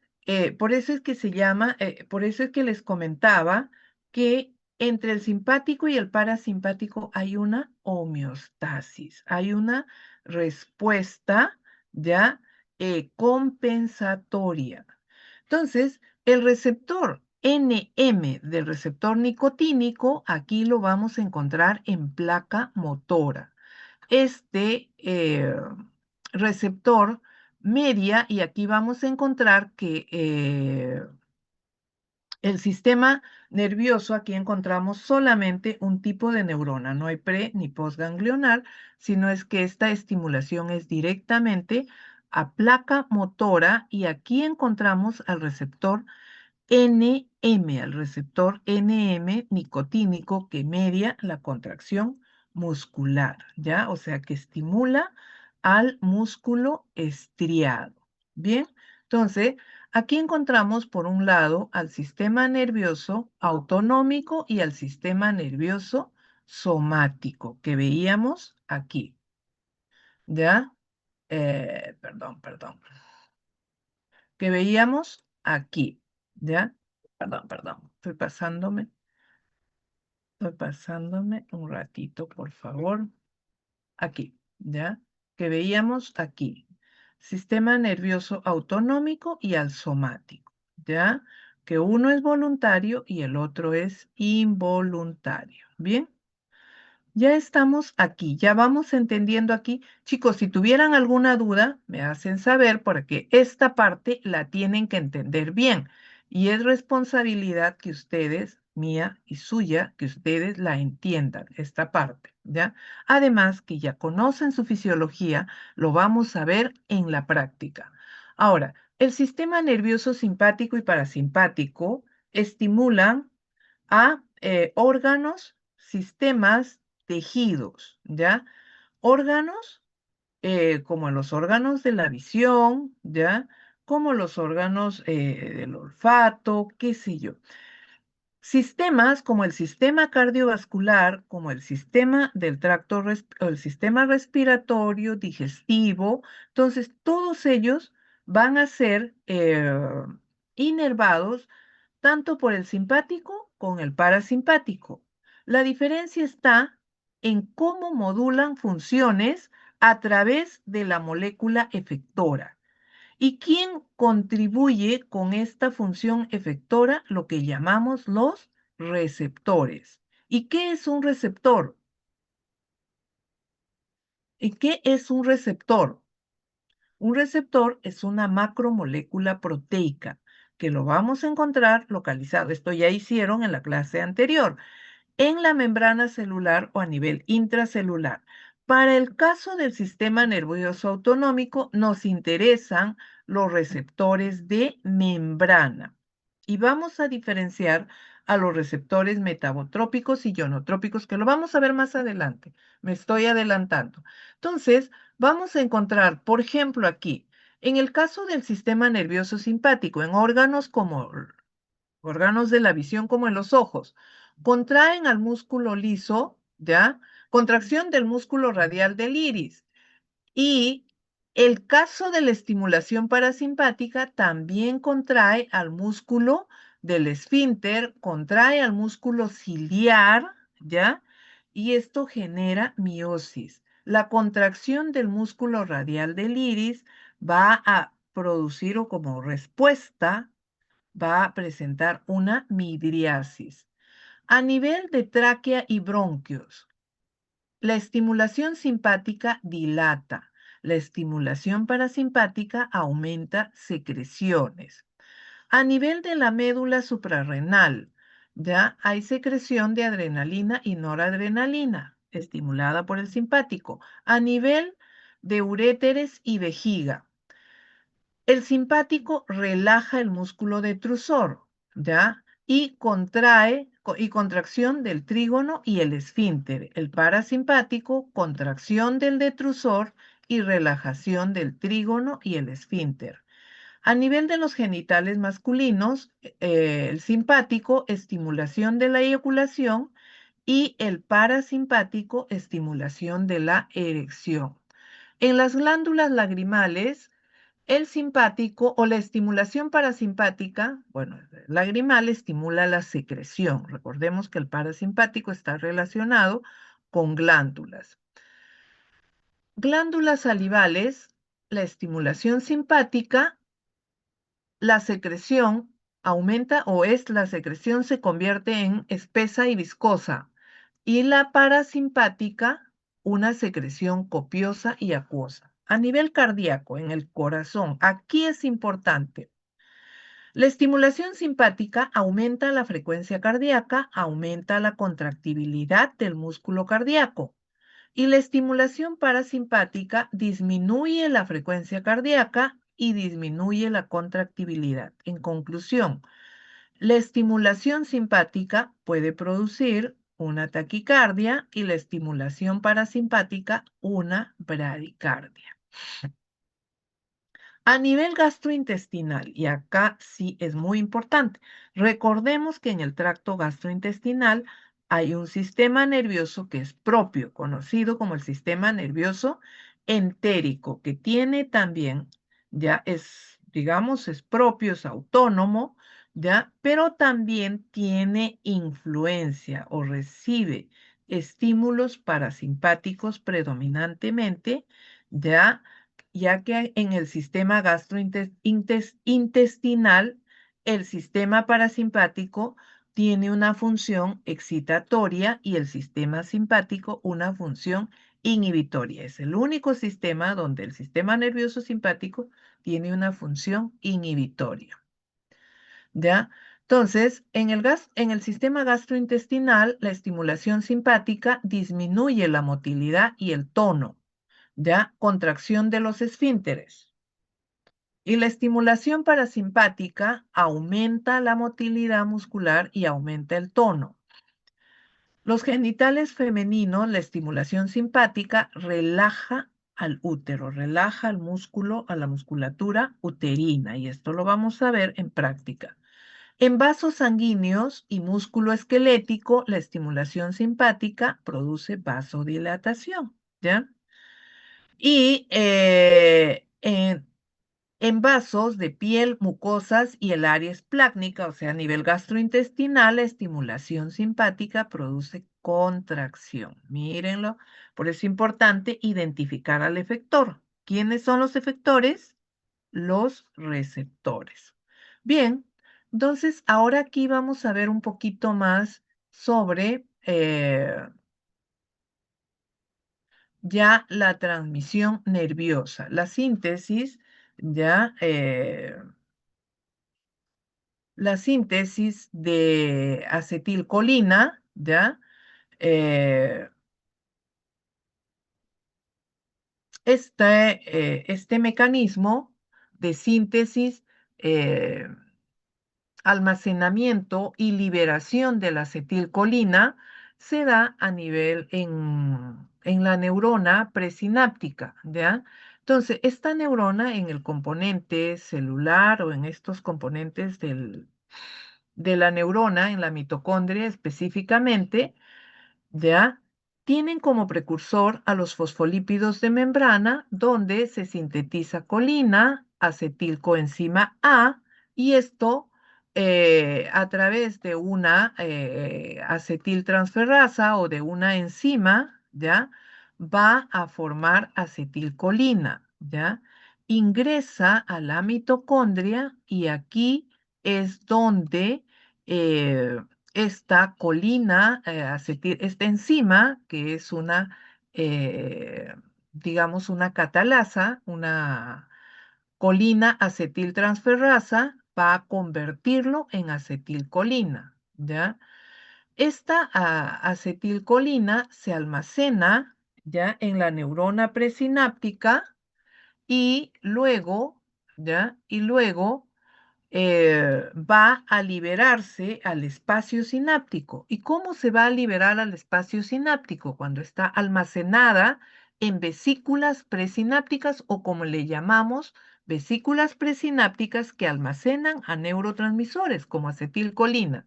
por eso es que se llama, por eso es que les comentaba que entre el simpático y el parasimpático hay una homeostasis, hay una respuesta ya compensatoria. Entonces, el receptor NM del receptor nicotínico, aquí lo vamos a encontrar en placa motora. Este receptor media, y aquí vamos a encontrar que el sistema nervioso, aquí encontramos solamente un tipo de neurona, no hay pre ni postganglionar, sino es que esta estimulación es directamente a placa motora y aquí encontramos al receptor NM, al receptor NM nicotínico que media la contracción muscular, ¿ya? O sea, que estimula al músculo estriado. Bien, entonces, aquí encontramos por un lado al sistema nervioso autonómico y al sistema nervioso somático que veíamos aquí, ¿ya? Perdón, que veíamos aquí, ¿ya? Perdón, estoy pasándome un ratito, por favor. Aquí, ¿ya? Que veíamos aquí. Sistema nervioso autonómico y al somático, ¿ya? Que uno es voluntario y el otro es involuntario. ¿Bien? Ya estamos aquí, ya vamos entendiendo aquí. Chicos, si tuvieran alguna duda, me hacen saber porque esta parte la tienen que entender bien y es responsabilidad que ustedes, mía y suya, que ustedes la entiendan, esta parte, ¿ya? Además que ya conocen su fisiología, lo vamos a ver en la práctica. Ahora, el sistema nervioso simpático y parasimpático estimulan a órganos, sistemas, tejidos, ¿ya? Órganos como los órganos de la visión, ¿ya? Como los órganos del olfato, qué sé yo. Sistemas como el sistema cardiovascular, como el sistema del o el sistema respiratorio, digestivo, entonces todos ellos van a ser inervados tanto por el simpático como el parasimpático. La diferencia está en cómo modulan funciones a través de la molécula efectora. ¿Y quién contribuye con esta función efectora? Lo que llamamos los receptores. ¿Y qué es un receptor? ¿Y qué es un receptor? Un receptor es una macromolécula proteica que lo vamos a encontrar localizado. Esto ya hicieron en la clase anterior en la membrana celular o a nivel intracelular. Para el caso del sistema nervioso autonómico, nos interesan los receptores de membrana y vamos a diferenciar a los receptores metabotrópicos y ionotrópicos, que lo vamos a ver más adelante. Me estoy adelantando. Entonces, vamos a encontrar, por ejemplo, aquí, en el caso del sistema nervioso simpático, en órganos como órganos de la visión como en los ojos, contraen al músculo liso, ¿ya? Contracción del músculo radial del iris. Y el caso de la estimulación parasimpática también contrae al músculo del esfínter, contrae al músculo ciliar, ¿ya? Y esto genera miosis. La contracción del músculo radial del iris va a producir o como respuesta va a presentar una midriasis. A nivel de tráquea y bronquios, la estimulación simpática dilata, la estimulación parasimpática aumenta secreciones. A nivel de la médula suprarrenal, ya hay secreción de adrenalina y noradrenalina, estimulada por el simpático. A nivel de uréteres y vejiga, el simpático relaja el músculo detrusor, ¿ya? Y contracción del trígono y el esfínter. El parasimpático, contracción del detrusor y relajación del trígono y el esfínter. A nivel de los genitales masculinos, el simpático, estimulación de la eyaculación y el parasimpático, estimulación de la erección. En las glándulas lagrimales, el simpático o la estimulación parasimpática, bueno, el lagrimal estimula la secreción. Recordemos que el parasimpático está relacionado con glándulas. Glándulas salivales, la estimulación simpática, la secreción aumenta la secreción se convierte en espesa y viscosa. Y la parasimpática, una secreción copiosa y acuosa. A nivel cardíaco, en el corazón, aquí es importante. La estimulación simpática aumenta la frecuencia cardíaca, aumenta la contractibilidad del músculo cardíaco. Y la estimulación parasimpática disminuye la frecuencia cardíaca y disminuye la contractibilidad. En conclusión, la estimulación simpática puede producir una taquicardia y la estimulación parasimpática una bradicardia. A nivel gastrointestinal, y acá sí es muy importante, recordemos que en el tracto gastrointestinal hay un sistema nervioso que es propio, conocido como el sistema nervioso entérico, que tiene también, ya es, digamos, es propio, es autónomo, ya, pero también tiene influencia o recibe estímulos parasimpáticos predominantemente, ya que en el sistema gastrointestinal, el sistema parasimpático tiene una función excitatoria y el sistema simpático una función inhibitoria. Es el único sistema donde el sistema nervioso simpático tiene una función inhibitoria. ¿Ya? Entonces, en el sistema gastrointestinal, la estimulación simpática disminuye la motilidad y el tono, ¿ya? Contracción de los esfínteres. Y la estimulación parasimpática aumenta la motilidad muscular y aumenta el tono. Los genitales femeninos, la estimulación simpática relaja al útero, relaja al músculo, a la musculatura uterina, y esto lo vamos a ver en práctica. En vasos sanguíneos y músculo esquelético, la estimulación simpática produce vasodilatación, ¿ya? Y en vasos de piel, mucosas y el área esplácnica, o sea, a nivel gastrointestinal, la estimulación simpática produce contracción. Mírenlo, por eso es importante identificar al efector. ¿Quiénes son los efectores? Los receptores. Bien, entonces ahora aquí vamos a ver un poquito más sobre ya la transmisión nerviosa, la síntesis, ya la síntesis de acetilcolina, ¿ya? Eh, este mecanismo de síntesis, eh, almacenamiento y liberación de la acetilcolina se da a nivel en la neurona presináptica, ¿ya? Entonces, esta neurona en el componente celular o en estos componentes de la neurona, en la mitocondria específicamente, ¿ya? Tienen como precursor a los fosfolípidos de membrana, donde se sintetiza colina, acetilcoenzima A, y esto a través de una acetiltransferasa o de una enzima, ¿ya? Va a formar acetilcolina, ¿ya? Ingresa a la mitocondria y aquí es donde eh, esta colina, esta enzima, que es una, eh, digamos, una catalasa, una colina acetiltransferasa, va a convertirlo en acetilcolina, ¿ya? Esta acetilcolina se almacena ya en la neurona presináptica y luego, ¿ya? Y luego va a liberarse al espacio sináptico. ¿Y cómo se va a liberar al espacio sináptico? Cuando está almacenada en vesículas presinápticas o como le llamamos, vesículas presinápticas que almacenan a neurotransmisores como acetilcolina.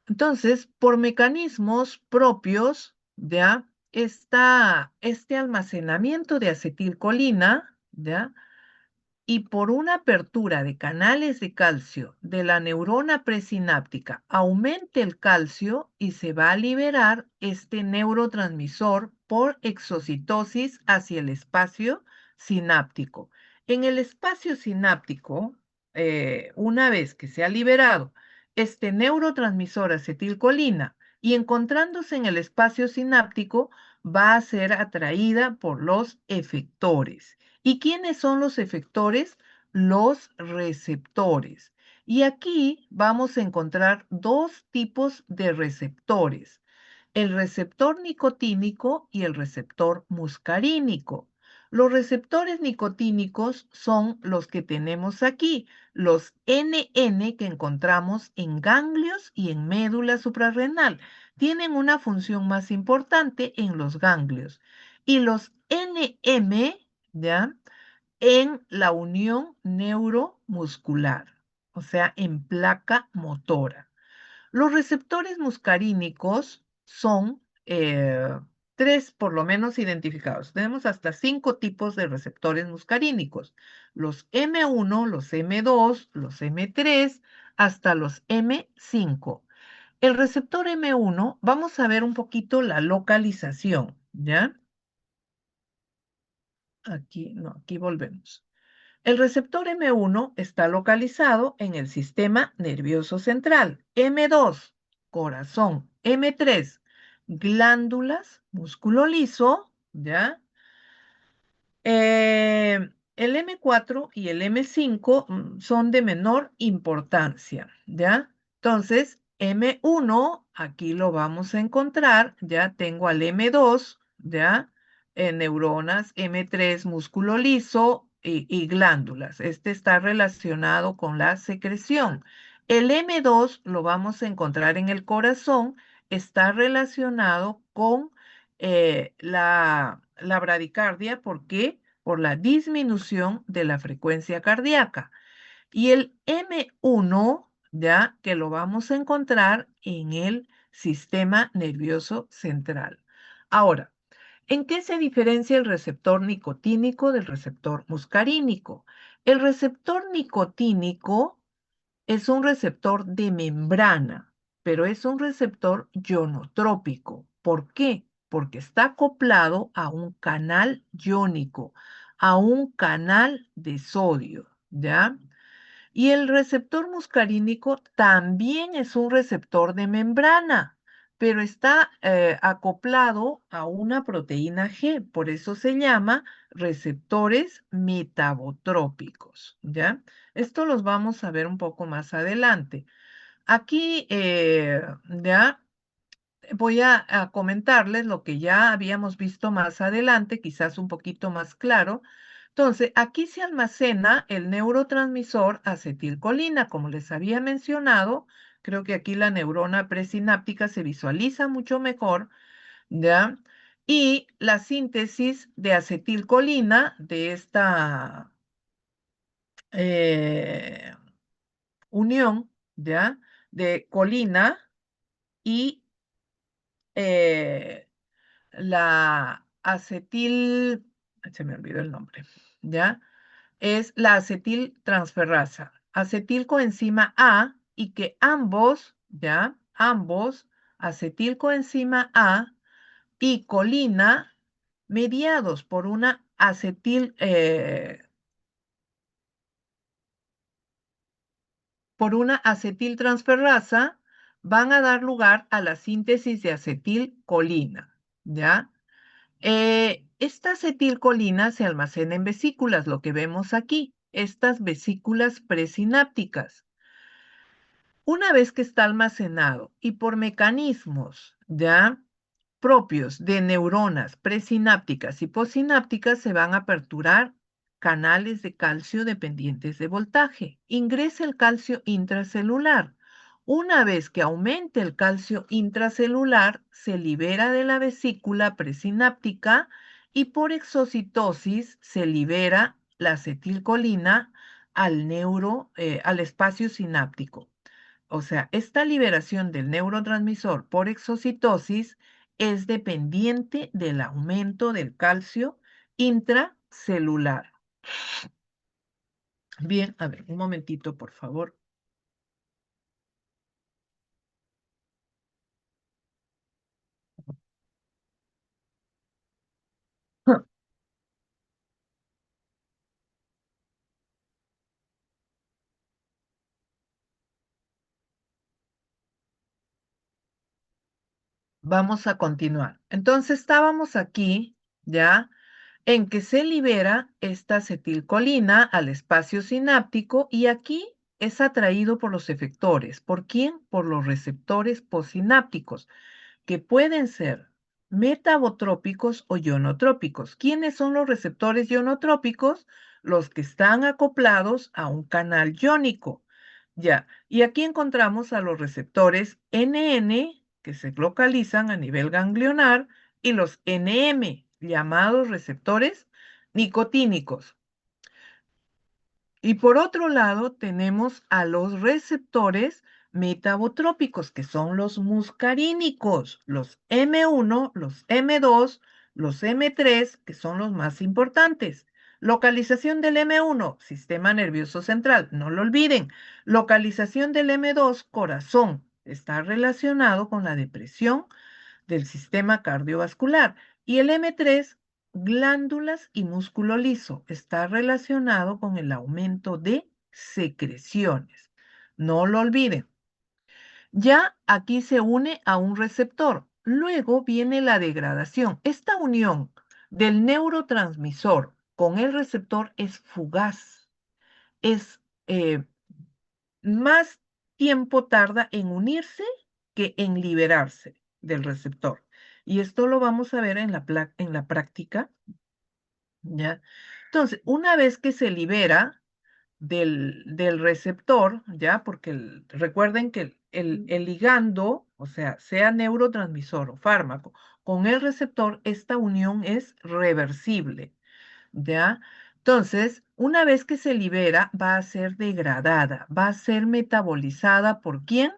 Entonces, por mecanismos propios, ¿ya? Este almacenamiento de acetilcolina, ¿ya? Y por una apertura de canales de calcio de la neurona presináptica, aumente el calcio y se va a liberar este neurotransmisor por exocitosis hacia el espacio sináptico. En el espacio sináptico, una vez que se ha liberado este neurotransmisor acetilcolina y encontrándose en el espacio sináptico, va a ser atraída por los efectores. ¿Y quiénes son los efectores? Los receptores. Y aquí vamos a encontrar dos tipos de receptores, el receptor nicotínico y el receptor muscarínico. Los receptores nicotínicos son los que tenemos aquí, los NN que encontramos en ganglios y en médula suprarrenal. Tienen una función más importante en los ganglios. Y los NM, ¿ya? En la unión neuromuscular, o sea, en placa motora. Los receptores muscarínicos son tres por lo menos identificados. Tenemos hasta 5 tipos de receptores muscarínicos. Los M1, los M2, los M3, hasta los M5. El receptor M1, vamos a ver un poquito la localización, ¿ya? Aquí, no, aquí volvemos. El receptor M1 está localizado en el sistema nervioso central. M2, corazón. M3, glándulas, músculo liso, ¿ya? El M4 y el M5 son de menor importancia, ¿ya? Entonces, M1, aquí lo vamos a encontrar, ya tengo al M2, ¿ya? Neuronas, M3, músculo liso y glándulas. Este está relacionado con la secreción. El M2 lo vamos a encontrar en el corazón, está relacionado con la bradicardia. ¿Por qué? Por la disminución de la frecuencia cardíaca. Y el M1, ya que lo vamos a encontrar en el sistema nervioso central. Ahora, ¿en qué se diferencia el receptor nicotínico del receptor muscarínico? El receptor nicotínico es un receptor de membrana, pero es un receptor ionotrópico. ¿Por qué? Porque está acoplado a un canal iónico, a un canal de sodio, ¿ya? Y el receptor muscarínico también es un receptor de membrana, pero está acoplado a una proteína G, por eso se llama receptores metabotrópicos, ¿ya? Esto los vamos a ver un poco más adelante. Aquí ya voy a comentarles lo que ya habíamos visto más adelante, quizás un poquito más claro. Entonces, aquí se almacena el neurotransmisor acetilcolina, como les había mencionado. Creo que aquí la neurona presináptica se visualiza mucho mejor, ¿ya? Y la síntesis de acetilcolina de esta eh, unión, ¿ya? De colina y eh, la acetil, se me olvidó el nombre, ¿ya? Es la acetiltransferasa, acetilcoenzima A, y que ambos, ¿ya? Ambos, acetilcoenzima A y colina, mediados por una por una acetiltransferasa, van a dar lugar a la síntesis de acetilcolina, ¿ya? Esta acetilcolina se almacena en vesículas, lo que vemos aquí, estas vesículas presinápticas. Una vez que está almacenado y por mecanismos ya propios de neuronas presinápticas y postsinápticas se van a aperturar canales de calcio dependientes de voltaje. Ingresa el calcio intracelular. Una vez que aumente el calcio intracelular, se libera de la vesícula presináptica y por exocitosis se libera la acetilcolina al espacio sináptico. O sea, esta liberación del neurotransmisor por exocitosis es dependiente del aumento del calcio intracelular. Bien, a ver, un momentito, por favor. Vamos a continuar. Entonces estábamos aquí, ¿ya? En que se libera esta acetilcolina al espacio sináptico y aquí es atraído por los efectores. ¿Por quién? Por los receptores postsinápticos, que pueden ser metabotrópicos o ionotrópicos. ¿Quiénes son los receptores ionotrópicos? Los que están acoplados a un canal iónico. Ya, y aquí encontramos a los receptores NN, que se localizan a nivel ganglionar, y los NM, llamados receptores nicotínicos. Y por otro lado, tenemos a los receptores metabotrópicos, que son los muscarínicos, los M1, los M2, los M3, que son los más importantes. Localización del M1, sistema nervioso central, no lo olviden. Localización del M2, corazón, está relacionado con la depresión del sistema cardiovascular. Y el M3, glándulas y músculo liso, está relacionado con el aumento de secreciones. No lo olviden. Ya aquí se une a un receptor. Luego viene la degradación. Esta unión del neurotransmisor con el receptor es fugaz. Es más tiempo tarda en unirse que en liberarse del receptor. Y esto lo vamos a ver en la práctica, ¿ya? Entonces, una vez que se libera del receptor, ¿ya? Porque recuerden que el ligando, o sea neurotransmisor o fármaco, con el receptor, esta unión es reversible, ¿ya? Entonces, una vez que se libera, va a ser degradada, va a ser metabolizada ¿por quién?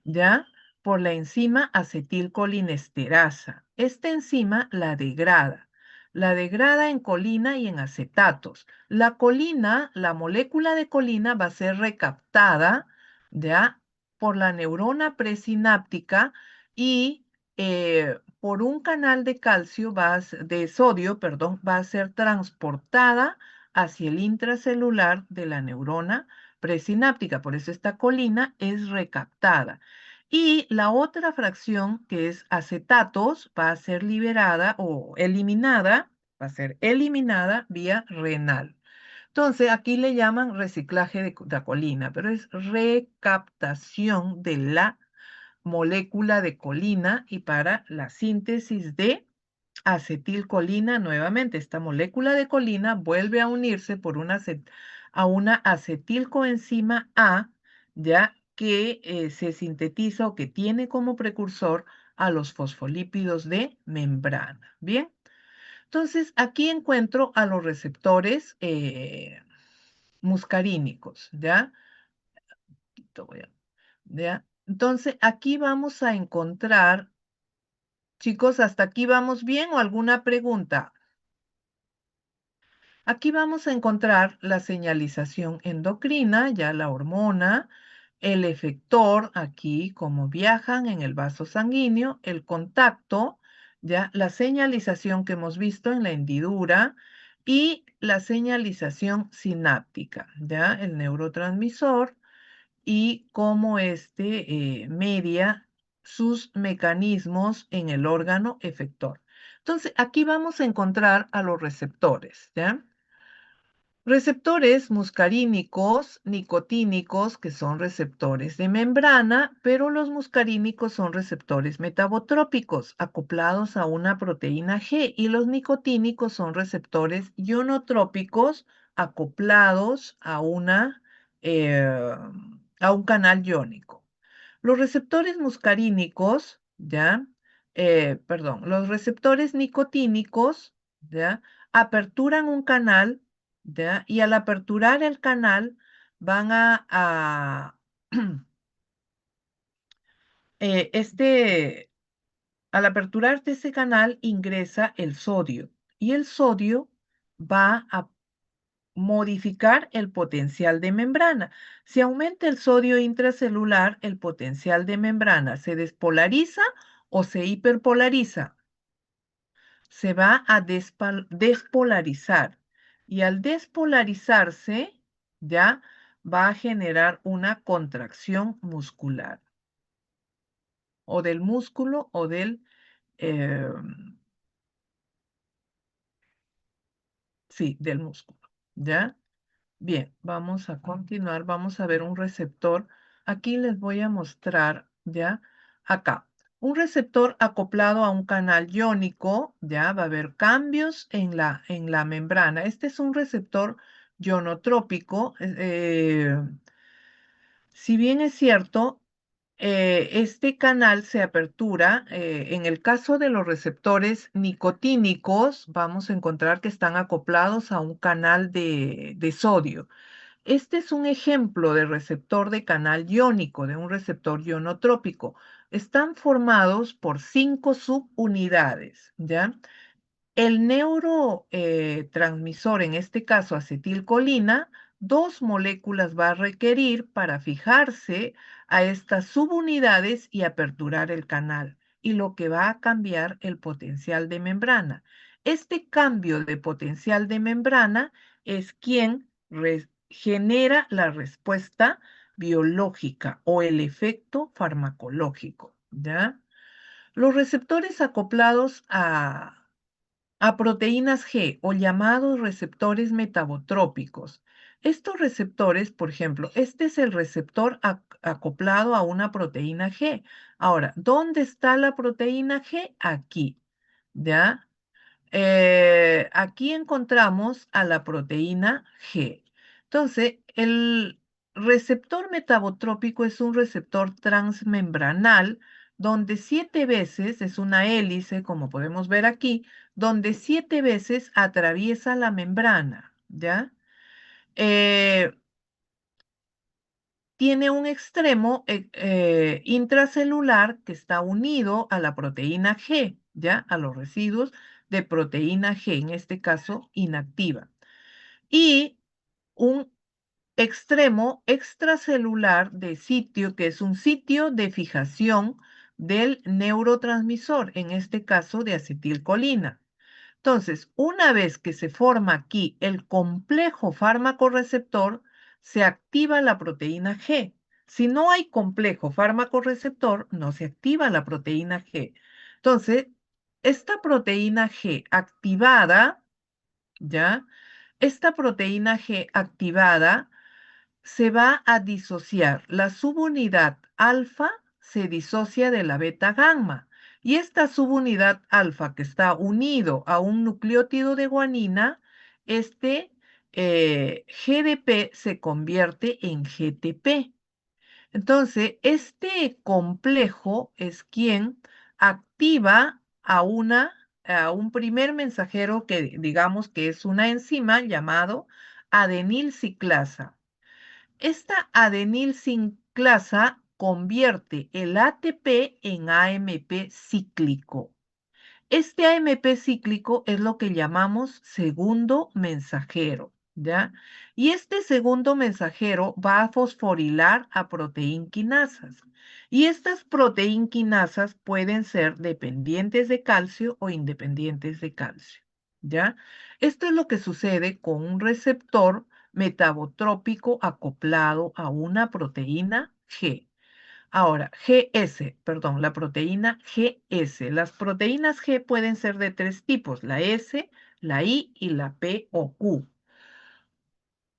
¿Ya? Por la enzima acetilcolinesterasa. Esta enzima la degrada en colina y en acetatos. La colina, la molécula de colina va a ser recaptada, ¿ya? Por la neurona presináptica y por un canal de calcio, de sodio, perdón, va a ser transportada hacia el intracelular de la neurona presináptica. Por eso esta colina es recaptada. Y la otra fracción, que es acetatos, va a ser liberada o eliminada, va a ser eliminada vía renal. Entonces, aquí le llaman reciclaje de la colina, pero es recaptación de la molécula de colina y para la síntesis de acetilcolina nuevamente. Esta molécula de colina vuelve a unirse a una acetilcoenzima A, ya que se sintetiza o que tiene como precursor a los fosfolípidos de membrana. Bien, entonces aquí encuentro a los receptores muscarínicos, ¿ya? ¿Ya? Entonces aquí vamos a encontrar, chicos, ¿hasta aquí vamos bien o alguna pregunta? Aquí vamos a encontrar la señalización endocrina, ya la hormona, el efector, aquí cómo viajan en el vaso sanguíneo, el contacto, ya la señalización que hemos visto en la hendidura y la señalización sináptica, ya el neurotransmisor y cómo media sus mecanismos en el órgano efector. Entonces, aquí vamos a encontrar a los receptores, ¿ya? Receptores muscarínicos, nicotínicos, que son receptores de membrana, pero los muscarínicos son receptores metabotrópicos acoplados a una proteína G y los nicotínicos son receptores ionotrópicos acoplados eh, a un canal iónico. Los receptores muscarínicos, ¿ya? Perdón, los receptores nicotínicos, ¿ya? Aperturan un canal, ¿ya? Y al aperturar el canal van eh, este, al aperturar ese canal ingresa el sodio y el sodio va a modificar el potencial de membrana. Si aumenta el sodio intracelular, el potencial de membrana se despolariza o se hiperpolariza. Se va a despolarizar y al despolarizarse ya va a generar una contracción muscular o del músculo o eh, sí, del músculo, ¿ya? Bien, vamos a continuar, vamos a ver un receptor. Aquí les voy a mostrar, ¿ya? Acá, un receptor acoplado a un canal iónico, ¿ya? Va a haber cambios en la membrana. Este es un receptor ionotrópico. Si bien es cierto, este canal se apertura. En el caso de los receptores nicotínicos, vamos a encontrar que están acoplados a un canal de sodio. Este es un ejemplo de receptor de canal iónico, de un receptor ionotrópico. Están formados por 5 subunidades, ¿ya? El neurotransmisor, en este caso acetilcolina, dos moléculas va a requerir para fijarse a estas subunidades y aperturar el canal, y lo que va a cambiar el potencial de membrana. Este cambio de potencial de membrana es quien genera la respuesta biológica o el efecto farmacológico, ¿ya? Los receptores acoplados a proteínas G o llamados receptores metabotrópicos. Estos receptores, por ejemplo, este es el receptor acoplado a una proteína G. Ahora, ¿dónde está la proteína G? Aquí, ¿ya? Aquí encontramos a la proteína G. Entonces, el receptor metabotrópico es un receptor transmembranal donde 7 veces, es una hélice, como podemos ver aquí, donde 7 veces atraviesa la membrana, ¿ya? Eh, Tiene un extremo intracelular que está unido a la proteína G, ¿ya? A los residuos de proteína G, en este caso inactiva. Y un extremo extracelular de sitio, que es un sitio de fijación del neurotransmisor, en este caso de acetilcolina. Entonces, una vez que se forma aquí el complejo fármaco-receptor, se activa la proteína G. Si no hay complejo fármaco-receptor, no se activa la proteína G. Entonces, esta proteína G activada, ¿ya? Esta proteína G activada se va a disociar. La subunidad alfa se disocia de la beta gamma. Y esta subunidad alfa que está unido a un nucleótido de guanina, este GDP se convierte en GTP. Entonces, este complejo es quien activa a un primer mensajero que digamos que es una enzima llamado adenilciclasa. Esta adenilciclasa convierte el ATP en AMP cíclico. Este AMP cíclico es lo que llamamos segundo mensajero, ¿ya? Y este segundo mensajero va a fosforilar a proteinquinasas. Y estas proteinquinasas pueden ser dependientes de calcio o independientes de calcio, ¿ya? Esto es lo que sucede con un receptor metabotrópico acoplado a una proteína G. Ahora, GS, perdón, la proteína GS. Las proteínas G pueden ser de tres tipos, la S, la I y la P o Q.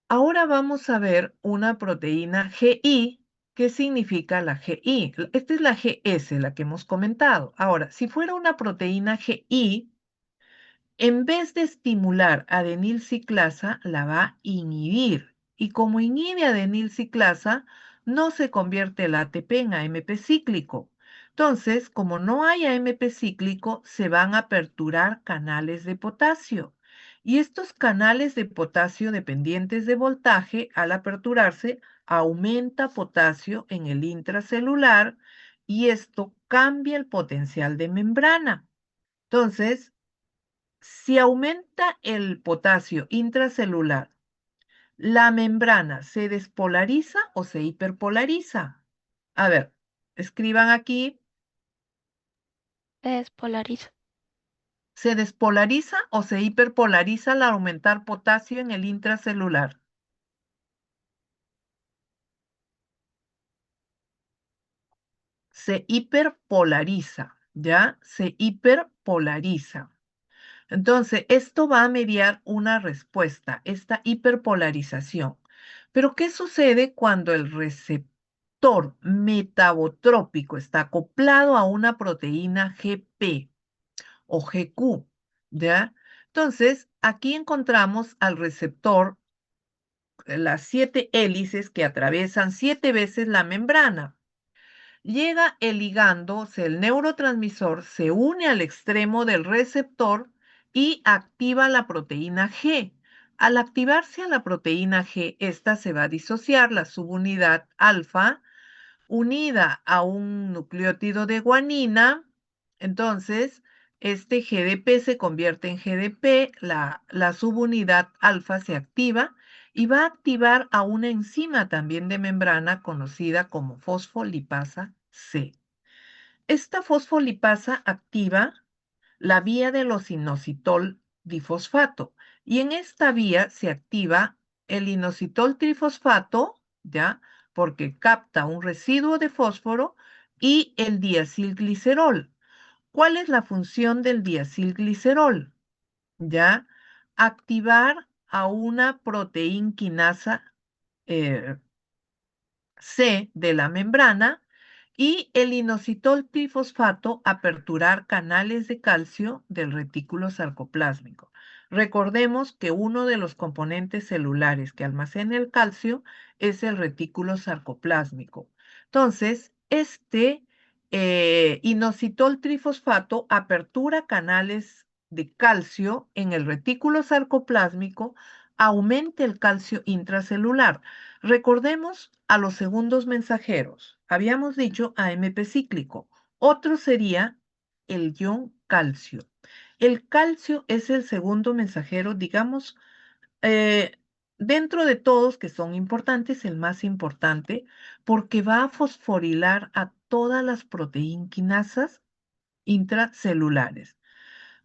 Ahora vamos a ver una proteína GI. ¿Qué significa la GI? Esta es la GS, la que hemos comentado. Ahora, si fuera una proteína GI, en vez de estimular adenilciclasa, la va a inhibir. Y como inhibe adenilciclasa, no se convierte el ATP en AMP cíclico. Entonces, como no hay AMP cíclico, se van a aperturar canales de potasio. Y estos canales de potasio dependientes de voltaje, al aperturarse, aumenta potasio en el intracelular y esto cambia el potencial de membrana. Entonces, si aumenta el potasio intracelular, ¿la membrana se despolariza o se hiperpolariza? A ver, escriban aquí, Se despolariza. ¿se despolariza o se hiperpolariza al aumentar potasio en el intracelular? Se hiperpolariza, ¿ya? Se hiperpolariza. Entonces, esto va a mediar una respuesta, esta hiperpolarización. Pero, ¿qué sucede cuando el receptor metabotrópico está acoplado a una proteína GP o GQ? ¿Ya? Entonces, aquí encontramos al receptor, las 7 hélices que atraviesan 7 veces la membrana. Llega el ligando, o sea, el neurotransmisor se une al extremo del receptor y activa la proteína G. Al activarse a la proteína G, esta se va a disociar la subunidad alfa unida a un nucleótido de guanina. Entonces, este GDP se convierte en GDP, la subunidad alfa se activa y va a activar a una enzima también de membrana conocida como fosfolipasa C. Esta fosfolipasa activa la vía del inositol difosfato y en esta vía se activa el inositol trifosfato, ¿ya? Porque capta un residuo de fósforo y el diacilglicerol. ¿Cuál es la función del diacilglicerol? ¿Ya? Activar a una proteinquinasa eh, C de la membrana y el inositol trifosfato aperturar canales de calcio del retículo sarcoplásmico. Recordemos que uno de los componentes celulares que almacena el calcio es el retículo sarcoplásmico. Entonces, este inositol trifosfato apertura canales de calcio en el retículo sarcoplásmico aumente el calcio intracelular. Recordemos a los segundos mensajeros. Habíamos dicho AMP cíclico. Otro sería el ion calcio. El calcio es el segundo mensajero, digamos, eh, dentro de todos que son importantes, el más importante, porque va a fosforilar a todas las proteínquinasas intracelulares.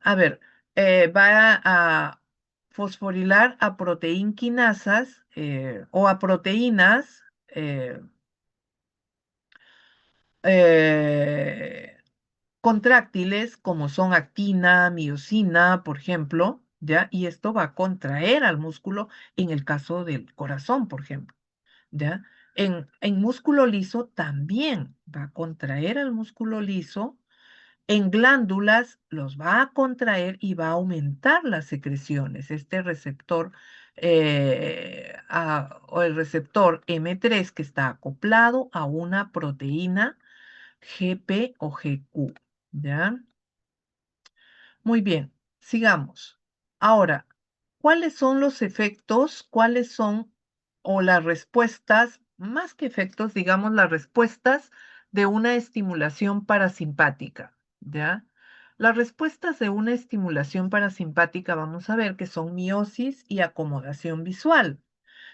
A ver, va a fosforilar a proteínquinasas o a proteínas eh, contráctiles como son actina, miosina, por ejemplo, ¿ya? Y esto va a contraer al músculo en el caso del corazón, por ejemplo, ¿ya? En músculo liso también va a contraer al músculo liso. En glándulas los va a contraer y va a aumentar las secreciones. Este receptor o el receptor M3 que está acoplado a una proteína GP o GQ. ¿Ya? Muy bien, sigamos. Ahora, ¿cuáles son los efectos? ¿Cuáles son o las respuestas, más que efectos, digamos, las respuestas de una estimulación parasimpática? ¿Ya? Las respuestas de una estimulación parasimpática vamos a ver que son miosis y acomodación visual,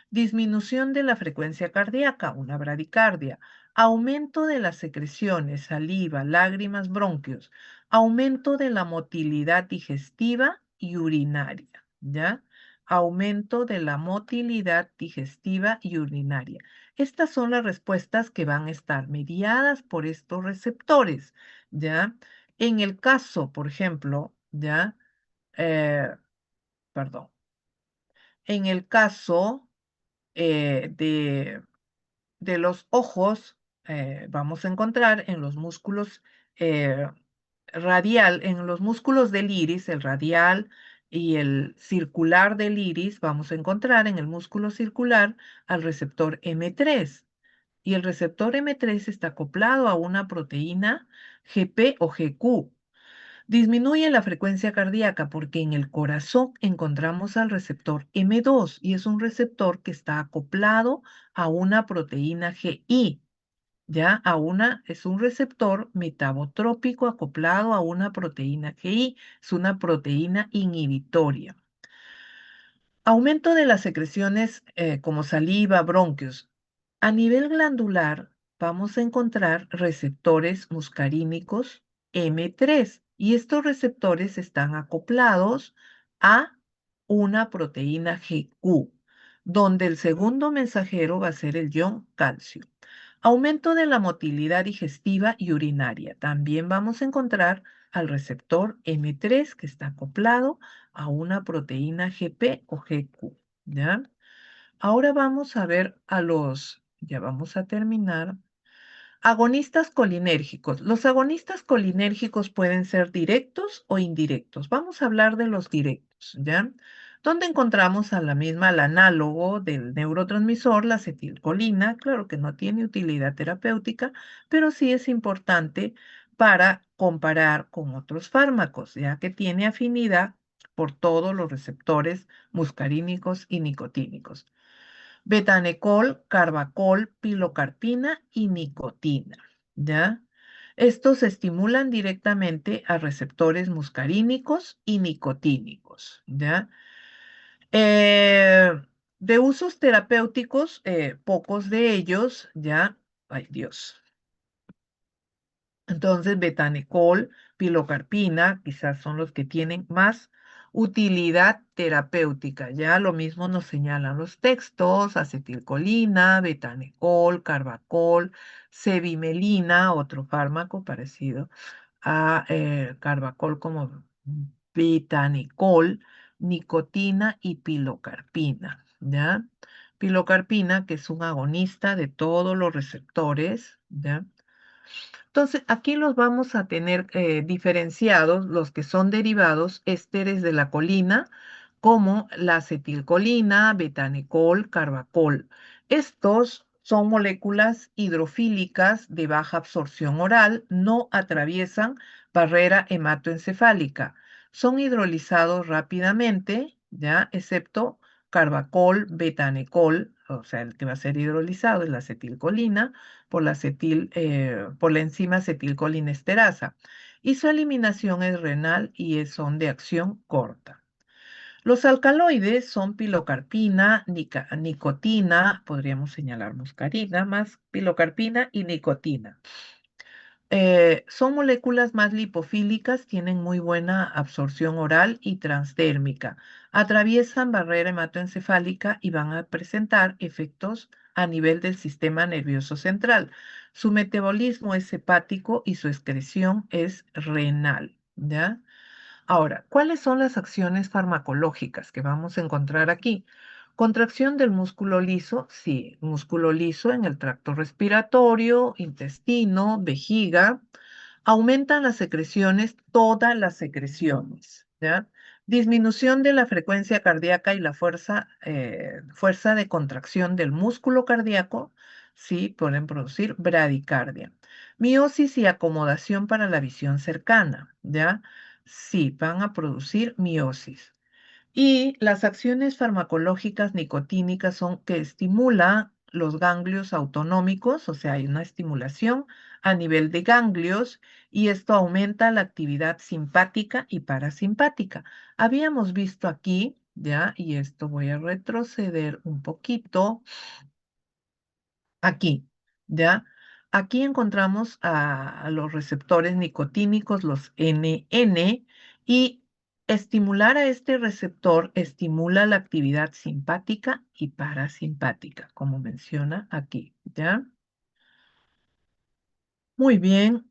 disminución de la frecuencia cardíaca, una bradicardia, aumento de las secreciones, saliva, lágrimas, bronquios, aumento de la motilidad digestiva y urinaria, ¿ya? Aumento de la motilidad digestiva y urinaria. Estas son las respuestas que van a estar mediadas por estos receptores, ¿ya? En el caso, por ejemplo, ¿ya? Eh, perdón. En el caso de los ojos, vamos a encontrar en los músculos eh, en los músculos del iris, el radial y el circular del iris, vamos a encontrar en el músculo circular al receptor M3. Y el receptor M3 está acoplado a una proteína GP o GQ. Disminuye la frecuencia cardíaca porque en el corazón encontramos al receptor M2 y es un receptor que está acoplado a una proteína GI. Ya es un receptor metabotrópico acoplado a una proteína GI, es una proteína inhibitoria. Aumento de las secreciones como saliva, bronquios. A nivel glandular, vamos a encontrar receptores muscarínicos M3 y estos receptores están acoplados a una proteína GQ, donde el segundo mensajero va a ser el ion calcio. Aumento de la motilidad digestiva y urinaria. También vamos a encontrar al receptor M3 que está acoplado a una proteína GP o GQ. ¿Ya? Ahora vamos a ver ya vamos a terminar. Agonistas colinérgicos. Los agonistas colinérgicos pueden ser directos o indirectos. Vamos a hablar de los directos, ¿ya? Donde encontramos a la misma, al análogo del neurotransmisor, la acetilcolina. Claro que no tiene utilidad terapéutica, pero sí es importante para comparar con otros fármacos, ya que tiene afinidad por todos los receptores muscarínicos y nicotínicos. Betanecol, carbacol, pilocarpina y nicotina, ¿ya? Estos estimulan directamente a receptores muscarínicos y nicotínicos, ¿ya? Eh, de usos terapéuticos, pocos de ellos, ¿ya? Ay, Dios. Entonces, betanecol, pilocarpina, quizás son los que tienen más utilidad terapéutica. Ya lo mismo nos señalan los textos, acetilcolina, betanecol, carbacol, cevimelina, otro fármaco parecido a carbacol como betanecol, nicotina y pilocarpina. ¿Ya? Pilocarpina, que es un agonista de todos los receptores, ¿ya? Entonces, aquí los vamos a tener diferenciados, los que son derivados ésteres de la colina, como la acetilcolina, betanecol, carbacol. Estos son moléculas hidrofílicas de baja absorción oral, no atraviesan barrera hematoencefálica. Son hidrolizados rápidamente, ¿ya? Excepto carbacol, betanecol, o sea, el que va a ser hidrolizado es la acetilcolina por la enzima acetilcolinesterasa. Y su eliminación es renal y son de acción corta. Los alcaloides son pilocarpina, nicotina, podríamos señalar muscarina, más pilocarpina y nicotina. Son moléculas más lipofílicas, tienen muy buena absorción oral y transdérmica. Atraviesan barrera hematoencefálica y van a presentar efectos a nivel del sistema nervioso central. Su metabolismo es hepático y su excreción es renal, ¿ya? Ahora, ¿cuáles son las acciones farmacológicas que vamos a encontrar aquí? Contracción del músculo liso, sí, músculo liso en el tracto respiratorio, intestino, vejiga. Aumentan las secreciones, todas las secreciones, ¿ya? Disminución de la frecuencia cardíaca y la fuerza de contracción del músculo cardíaco, sí, pueden producir bradicardia. Miosis y acomodación para la visión cercana, ¿ya? Sí, van a producir miosis. Y las acciones farmacológicas nicotínicas son que estimulan los ganglios autonómicos, o sea, hay una estimulación a nivel de ganglios y esto aumenta la actividad simpática y parasimpática. Habíamos visto aquí, ya, y esto voy a retroceder un poquito. Aquí, ¿ya? Aquí encontramos a los receptores nicotínicos, los NN, y estimular a este receptor estimula la actividad simpática y parasimpática, como menciona aquí, ¿ya? Muy bien,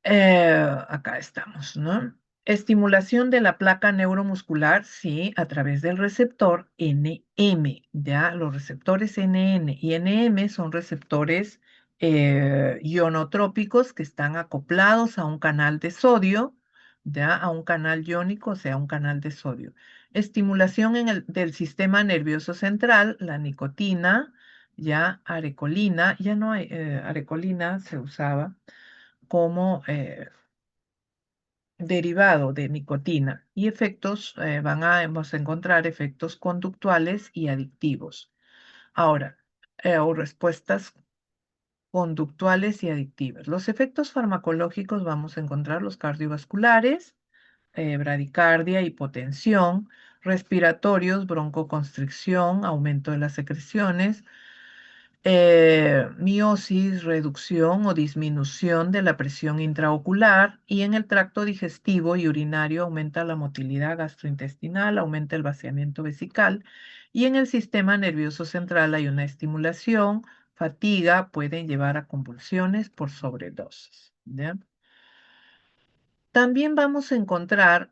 acá estamos, ¿no? Estimulación de la placa neuromuscular, sí, a través del receptor NM, ¿ya? Los receptores NN y NM son receptores ionotrópicos que están acoplados a un canal de sodio, ¿ya? A un canal iónico, o sea, un canal de sodio. Estimulación del sistema nervioso central, la nicotina, ya arecolina, ya no hay, arecolina se usaba como derivado de nicotina y vamos a encontrar efectos conductuales y adictivos. Ahora, o respuestas conductuales y adictivas. Los efectos farmacológicos vamos a encontrar los cardiovasculares, bradicardia, hipotensión, respiratorios, broncoconstricción, aumento de las secreciones, miosis, reducción o disminución de la presión intraocular y en el tracto digestivo y urinario aumenta la motilidad gastrointestinal, aumenta el vaciamiento vesical y en el sistema nervioso central hay una estimulación, fatiga, pueden llevar a convulsiones por sobredosis. ¿Ya? También vamos a encontrar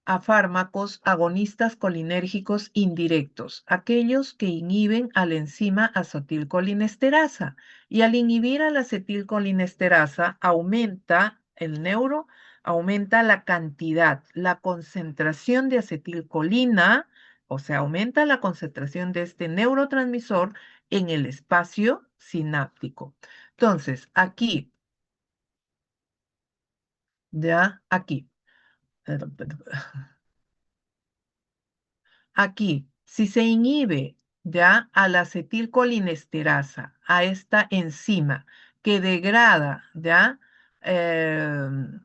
a fármacos agonistas colinérgicos indirectos, aquellos que inhiben a la enzima acetilcolinesterasa. Y al inhibir a la acetilcolinesterasa, aumenta la cantidad, la concentración de acetilcolina, o sea, aumenta la concentración de este neurotransmisor en el espacio sináptico. Entonces, aquí, ya, aquí. Aquí, si se inhibe ya a la acetilcolinesterasa, a esta enzima que degrada em,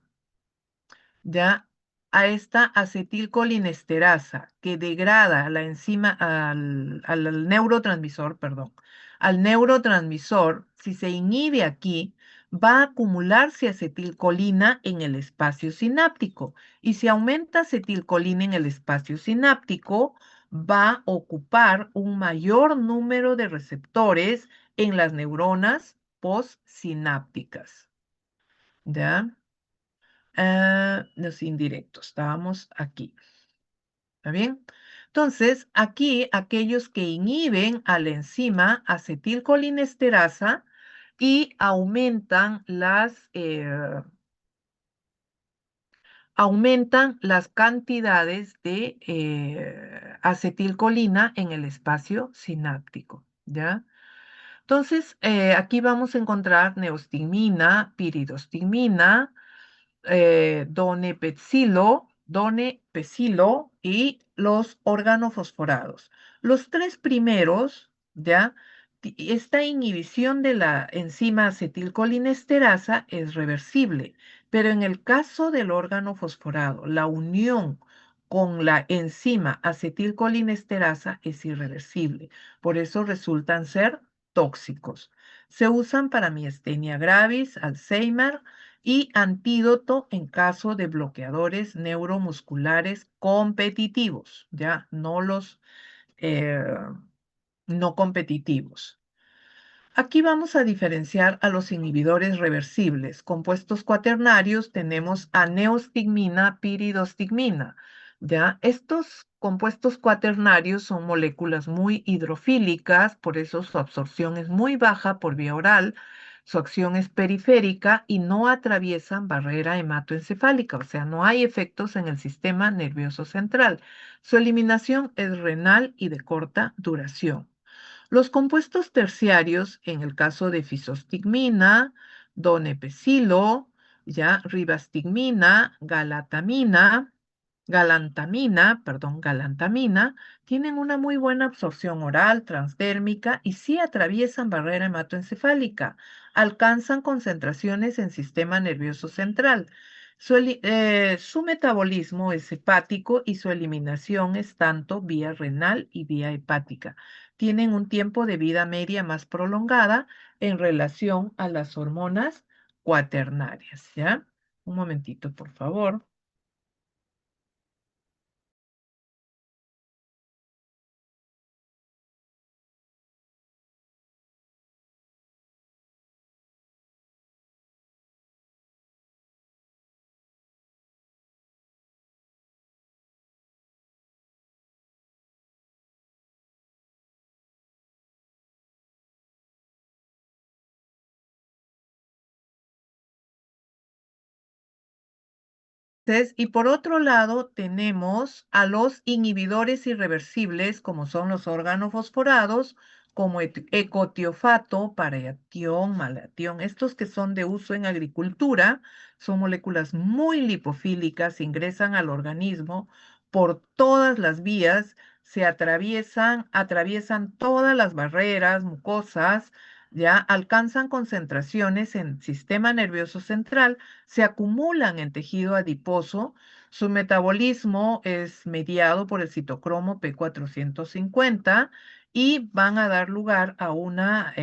ya a esta acetilcolinesterasa que degrada la enzima al neurotransmisor, perdón, al neurotransmisor, si se inhibe aquí, va a acumularse acetilcolina en el espacio sináptico. Y si aumenta acetilcolina en el espacio sináptico, va a ocupar un mayor número de receptores en las neuronas postsinápticas. ¿Ya? Los indirectos, estábamos aquí. ¿Está bien? Entonces, aquí aquellos que inhiben a la enzima acetilcolinesterasa y aumentan las cantidades de acetilcolina en el espacio sináptico, ¿ya? Entonces, aquí vamos a encontrar neostigmina, piridostigmina, donepezilo, donepezilo y los organofosforados. Los tres primeros, ¿ya? Esta inhibición de la enzima acetilcolinesterasa es reversible, pero en el caso del órgano fosforado, la unión con la enzima acetilcolinesterasa es irreversible. Por eso resultan ser tóxicos. Se usan para miastenia gravis, Alzheimer y antídoto en caso de bloqueadores neuromusculares competitivos, ya no los eh, no competitivos. Aquí vamos a diferenciar a los inhibidores reversibles. Compuestos cuaternarios tenemos a neostigmina, piridostigmina. ¿Ya? Estos compuestos cuaternarios son moléculas muy hidrofílicas, por eso su absorción es muy baja por vía oral, su acción es periférica y no atraviesan barrera hematoencefálica, o sea, no hay efectos en el sistema nervioso central. Su eliminación es renal y de corta duración. Los compuestos terciarios, en el caso de fisostigmina, donepezilo, ya, ribastigmina, galantamina, tienen una muy buena absorción oral, transdérmica y sí atraviesan barrera hematoencefálica, alcanzan concentraciones en sistema nervioso central. Su metabolismo es hepático y su eliminación es tanto vía renal y vía hepática. Tienen un tiempo de vida media más prolongada en relación a las hormonas cuaternarias, ¿ya? Un momentito, por favor. Entonces, y por otro lado, tenemos a los inhibidores irreversibles, como son los organofosforados, como ecotiofato, paratión, malatión. Estos que son de uso en agricultura son moléculas muy lipofílicas, ingresan al organismo por todas las vías, se atraviesan todas las barreras mucosas, ya alcanzan concentraciones en sistema nervioso central, se acumulan en tejido adiposo. Su metabolismo es mediado por el citocromo P450 y van a dar lugar a una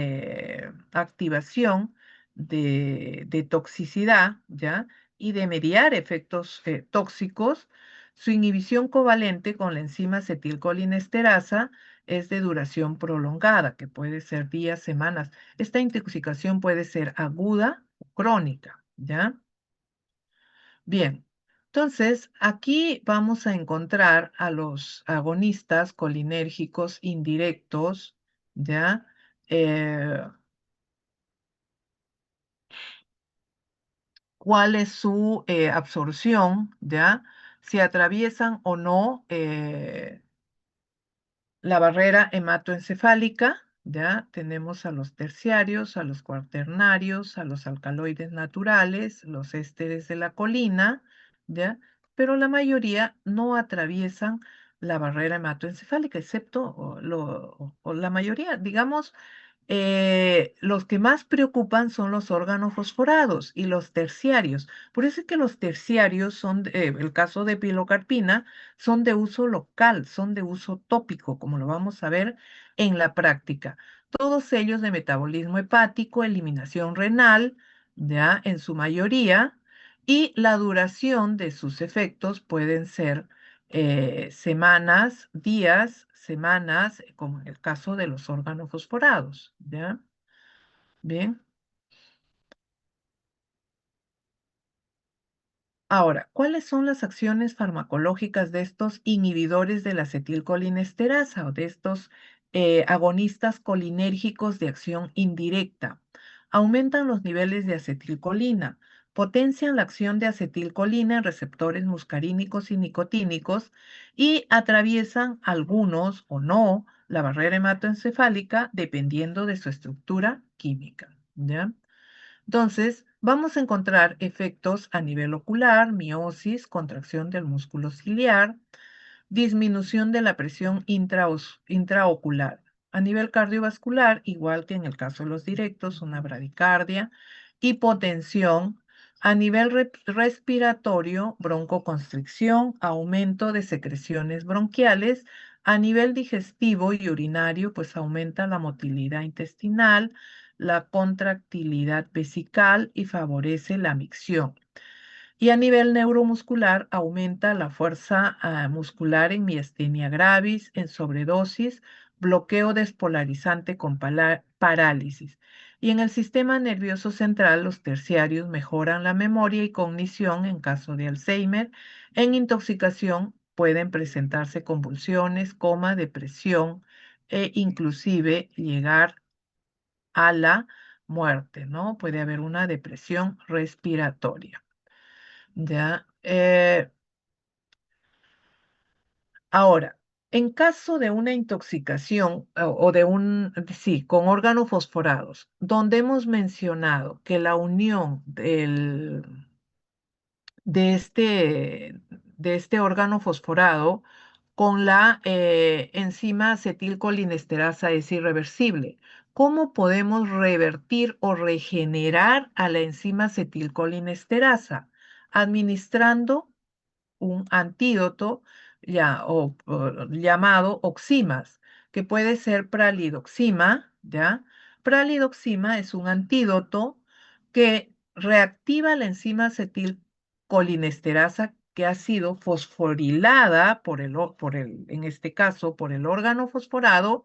activación de toxicidad, ¿ya? Y de mediar efectos tóxicos. Su inhibición covalente con la enzima acetilcolinesterasa es de duración prolongada, que puede ser días, semanas. Esta intoxicación puede ser aguda o crónica, ¿ya? Bien, entonces aquí vamos a encontrar a los agonistas colinérgicos indirectos, ¿ya? ¿Cuál es su absorción, ¿ya? Si atraviesan o no la barrera hematoencefálica, ya tenemos a los terciarios, a los cuaternarios, a los alcaloides naturales, los ésteres de la colina, ya, pero la mayoría no atraviesan la barrera hematoencefálica, excepto o la mayoría, digamos, los que más preocupan son los órganos fosforados y los terciarios. Por eso es que los terciarios son, el caso de pilocarpina, son de uso local, son de uso tópico, como lo vamos a ver en la práctica. Todos ellos de metabolismo hepático, eliminación renal, ya en su mayoría, y la duración de sus efectos pueden ser semanas, días, semanas, como en el caso de los órganos fosforados, ¿ya? Bien. Ahora, ¿cuáles son las acciones farmacológicas de estos inhibidores de la acetilcolinesterasa o de estos agonistas colinérgicos de acción indirecta? Aumentan los niveles de acetilcolina, potencian la acción de acetilcolina en receptores muscarínicos y nicotínicos y atraviesan algunos o no la barrera hematoencefálica dependiendo de su estructura química. ¿Ya? Entonces, vamos a encontrar efectos a nivel ocular, miosis, contracción del músculo ciliar, disminución de la presión intraocular. A nivel cardiovascular, igual que en el caso de los directos, una bradicardia, hipotensión. A nivel respiratorio, broncoconstricción, aumento de secreciones bronquiales. A nivel digestivo y urinario, pues aumenta la motilidad intestinal, la contractilidad vesical y favorece la micción. Y a nivel neuromuscular aumenta la fuerza muscular en miastenia gravis, en sobredosis, bloqueo despolarizante con parálisis. Y en el sistema nervioso central, los terciarios mejoran la memoria y cognición en caso de Alzheimer. En intoxicación pueden presentarse convulsiones, coma, depresión e inclusive llegar a la muerte, ¿no? Puede haber una depresión respiratoria. Ya. Ahora, en caso de una intoxicación o de sí, con órganos fosforados, donde hemos mencionado que la unión de este órgano fosforado con la enzima acetilcolinesterasa es irreversible. ¿Cómo podemos revertir o regenerar a la enzima acetilcolinesterasa? Administrando un antídoto llamado oximas, que puede ser pralidoxima, ¿ya? Pralidoxima es un antídoto que reactiva la enzima acetilcolinesterasa que ha sido fosforilada en este caso, por el órgano fosforado,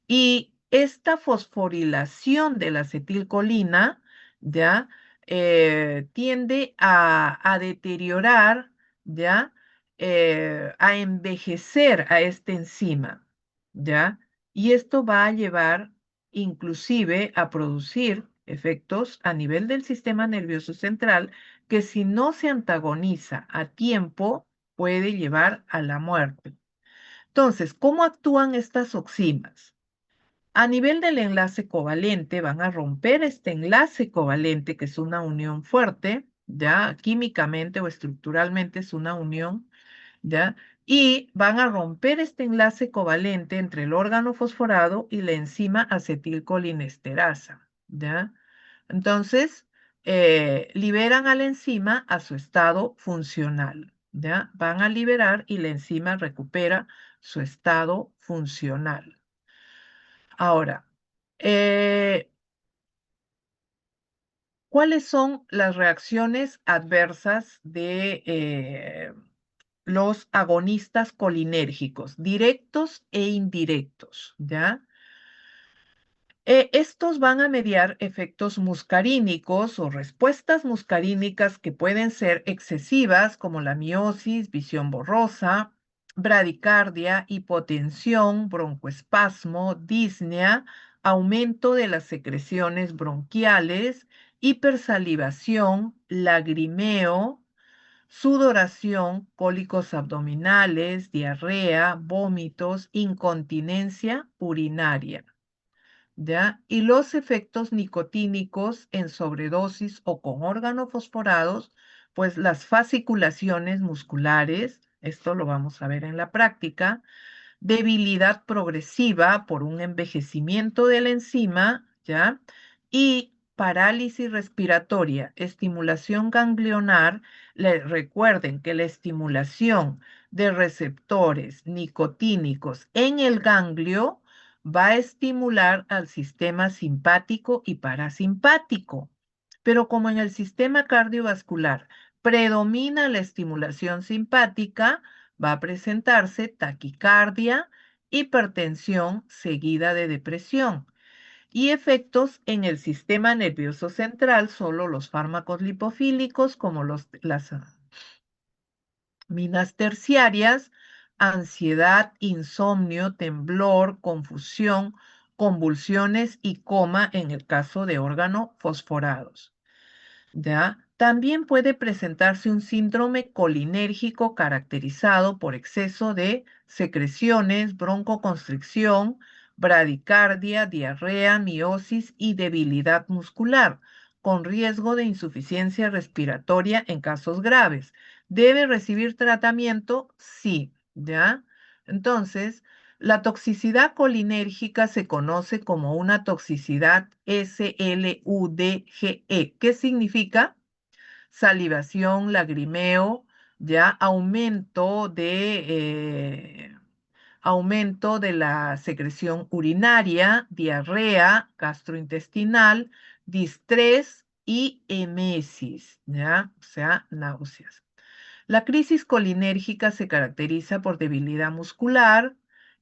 y esta fosforilación de la acetilcolina, ¿ya? Tiende a deteriorar, ¿ya? A envejecer a esta enzima, ¿ya? Y esto va a llevar inclusive a producir efectos a nivel del sistema nervioso central que si no se antagoniza a tiempo puede llevar a la muerte. Entonces, ¿cómo actúan estas oximas? A nivel del enlace covalente, van a romper este enlace covalente, que es una unión fuerte, ya químicamente o estructuralmente es una unión, ya, y van a romper este enlace covalente entre el órgano fosforado y la enzima acetilcolinesterasa, ya. Entonces, liberan a la enzima a su estado funcional, ya. Van a liberar y la enzima recupera su estado funcional. Ahora, eh, ¿cuáles son las reacciones adversas de los agonistas colinérgicos, directos e indirectos? ¿Ya? Estos van a mediar efectos muscarínicos o respuestas muscarínicas que pueden ser excesivas, como la miosis, visión borrosa, bradicardia, hipotensión, broncoespasmo, disnea, aumento de las secreciones bronquiales, hipersalivación, lagrimeo, sudoración, cólicos abdominales, diarrea, vómitos, incontinencia urinaria. ¿Ya? Y los efectos nicotínicos en sobredosis o con órganos fosforados, pues las fasciculaciones musculares, esto lo vamos a ver en la práctica, debilidad progresiva por un envejecimiento de la enzima, ¿ya? Y parálisis respiratoria, estimulación ganglionar. Recuerden que la estimulación de receptores nicotínicos en el ganglio va a estimular al sistema simpático y parasimpático. Pero como en el sistema cardiovascular predomina la estimulación simpática, va a presentarse taquicardia, hipertensión seguida de depresión y efectos en el sistema nervioso central, solo los fármacos lipofílicos como las minas terciarias, ansiedad, insomnio, temblor, confusión, convulsiones y coma en el caso de órganos fosforados. ¿Ya? También puede presentarse un síndrome colinérgico caracterizado por exceso de secreciones, broncoconstricción, bradicardia, diarrea, miosis y debilidad muscular, con riesgo de insuficiencia respiratoria en casos graves. ¿Debe recibir tratamiento? Sí, ¿ya? Entonces, la toxicidad colinérgica se conoce como una toxicidad SLUDGE. ¿Qué significa? Salivación, lagrimeo, ya aumento de la secreción urinaria, diarrea gastrointestinal, distrés y emesis, ¿ya? O sea, náuseas. La crisis colinérgica se caracteriza por debilidad muscular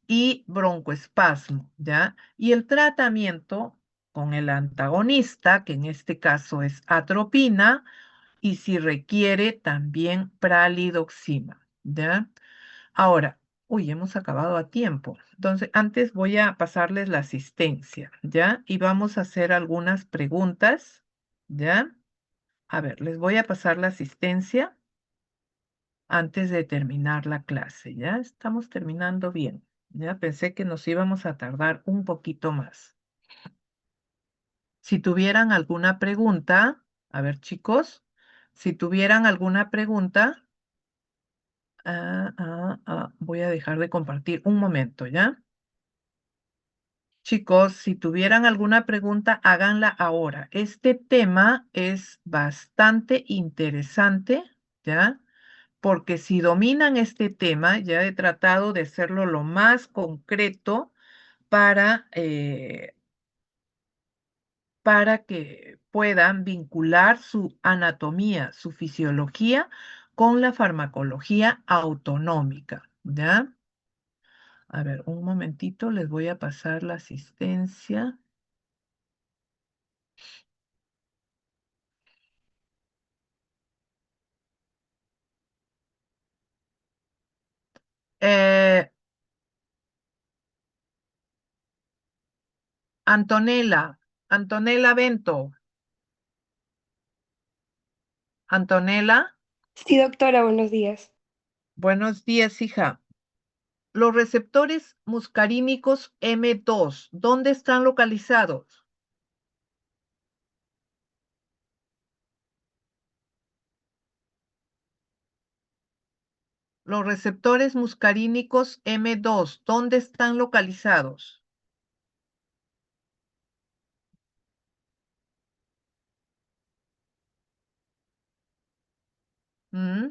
y broncoespasmo, ¿ya? Y el tratamiento con el antagonista, que en este caso es atropina, y si requiere también pralidoxima, ¿ya? Ahora, uy, hemos acabado a tiempo. Entonces, antes voy a pasarles la asistencia, ¿ya? Y vamos a hacer algunas preguntas, ¿ya? A ver, les voy a pasar la asistencia antes de terminar la clase, ¿ya? Estamos terminando bien, ¿ya? Pensé que nos íbamos a tardar un poquito más. Si tuvieran alguna pregunta, a ver, chicos, si tuvieran alguna pregunta, voy a dejar de compartir un momento, ¿ya? Chicos, si tuvieran alguna pregunta, háganla ahora. Este tema es bastante interesante, ¿ya? Porque si dominan este tema, ya he tratado de hacerlo lo más concreto para, eh, para que puedan vincular su anatomía, su fisiología con la farmacología autonómica, ¿ya? A ver, un momentito, les voy a pasar la asistencia. Eh, Antonella Bento. Antonella, Sí, doctora, buenos días. buenos días, hija. Los receptores muscarínicos M2, ¿dónde están localizados? Los receptores muscarínicos M2, ¿dónde están localizados? ¿Mm?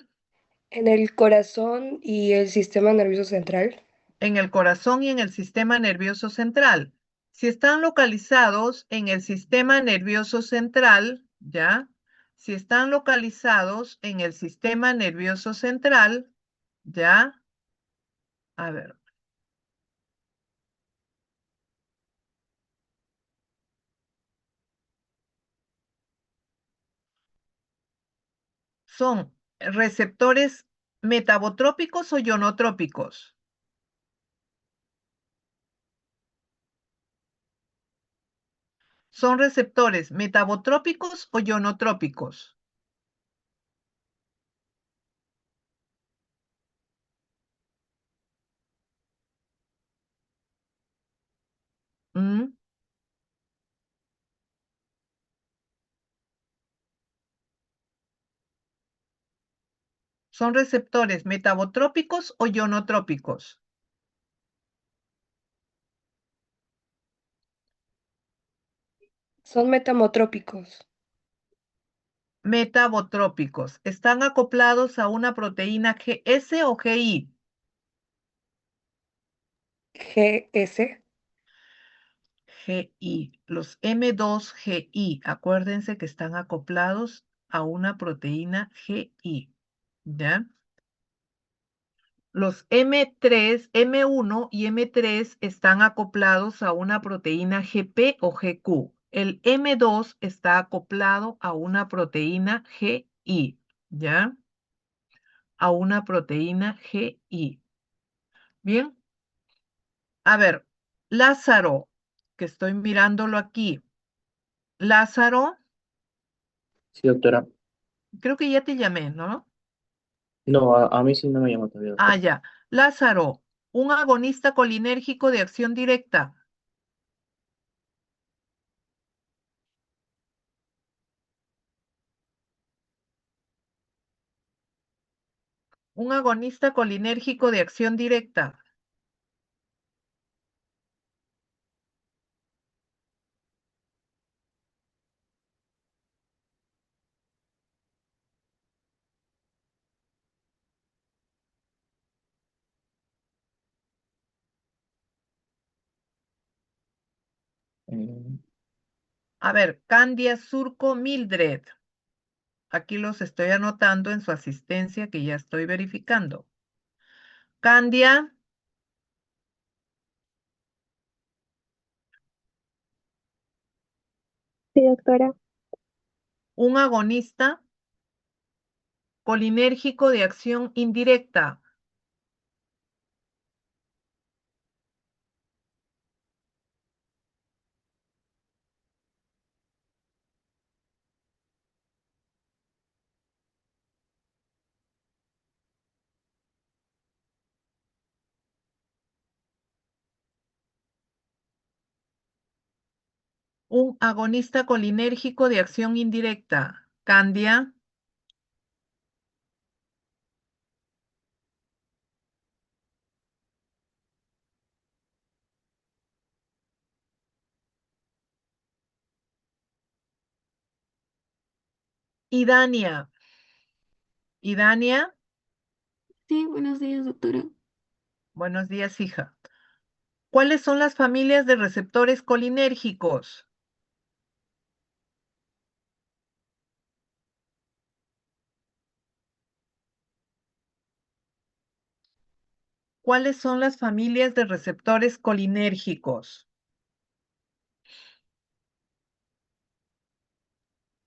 En el corazón y el sistema nervioso central. En el corazón y en el sistema nervioso central. Si están localizados en el sistema nervioso central, ¿ya? Si están localizados en el sistema nervioso central, ¿ya? A ver, ¿son receptores metabotrópicos o ionotrópicos? ¿Son receptores metabotrópicos o ionotrópicos? ¿Mm? ¿Son receptores metabotrópicos o ionotrópicos? Son metamotrópicos. Metabotrópicos. ¿Están acoplados a una proteína GS o GI? GS. GI. Los M2 GI. Acuérdense que están acoplados a una proteína GI. ¿Ya? Los M3, M1 y M3 están acoplados a una proteína GP o GQ. El M2 está acoplado a una proteína GI, ¿ya? A una proteína GI. Bien, a ver, Lázaro, que estoy mirándolo aquí. Lázaro, Sí, doctora. creo que ya te llamé, ¿no? No, a mí sí no me llamó todavía, Ah, doctora. ya. Lázaro, un agonista colinérgico de acción directa. Un agonista colinérgico de acción directa. Mm, A ver, Candia Surco Mildred. Aquí los estoy anotando en su asistencia que ya estoy verificando. Candia, Sí, doctora. un agonista colinérgico de acción indirecta. Un agonista colinérgico de acción indirecta. Candia, Idania. Idania, Sí, buenos días, doctora. buenos días, hija. ¿Cuáles son las familias de receptores colinérgicos? ¿Cuáles son las familias de receptores colinérgicos?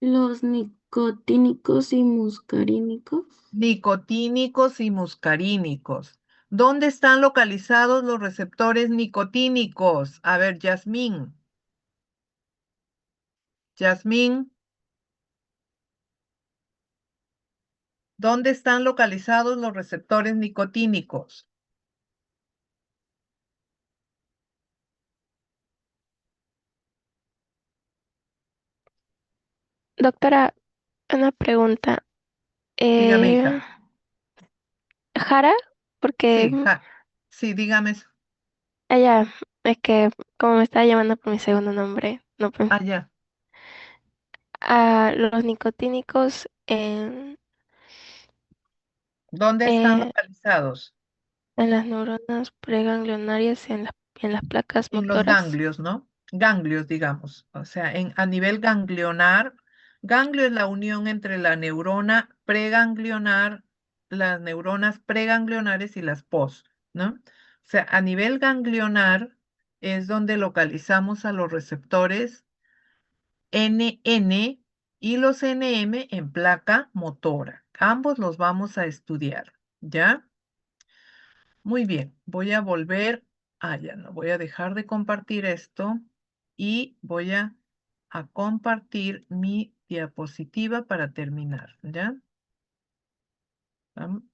Los nicotínicos y muscarínicos. Nicotínicos y muscarínicos. ¿Dónde están localizados los receptores nicotínicos? A ver, Yasmín. Yasmín, ¿dónde están localizados los receptores nicotínicos? Doctora, una pregunta. Dígame, Eh, hija. Jara, porque Sí, sí, dígame eso. ella, es que como me estaba llamando por mi segundo nombre, no, Allá. los nicotínicos ¿Dónde están eh, localizados? en las neuronas preganglionarias y en las placas En los motoras. ganglios, ¿no? Ganglios, digamos. O sea, a nivel ganglionar, ganglio es la unión entre la neurona preganglionar, las neuronas preganglionares y las pos, ¿no? O sea, a nivel ganglionar es donde localizamos a los receptores NN y los NM en placa motora. Ambos los vamos a estudiar, ¿ya? Muy bien, voy a volver. Ya no, voy a dejar de compartir esto y voy a compartir mi diapositiva para terminar, ¿ya? Vam-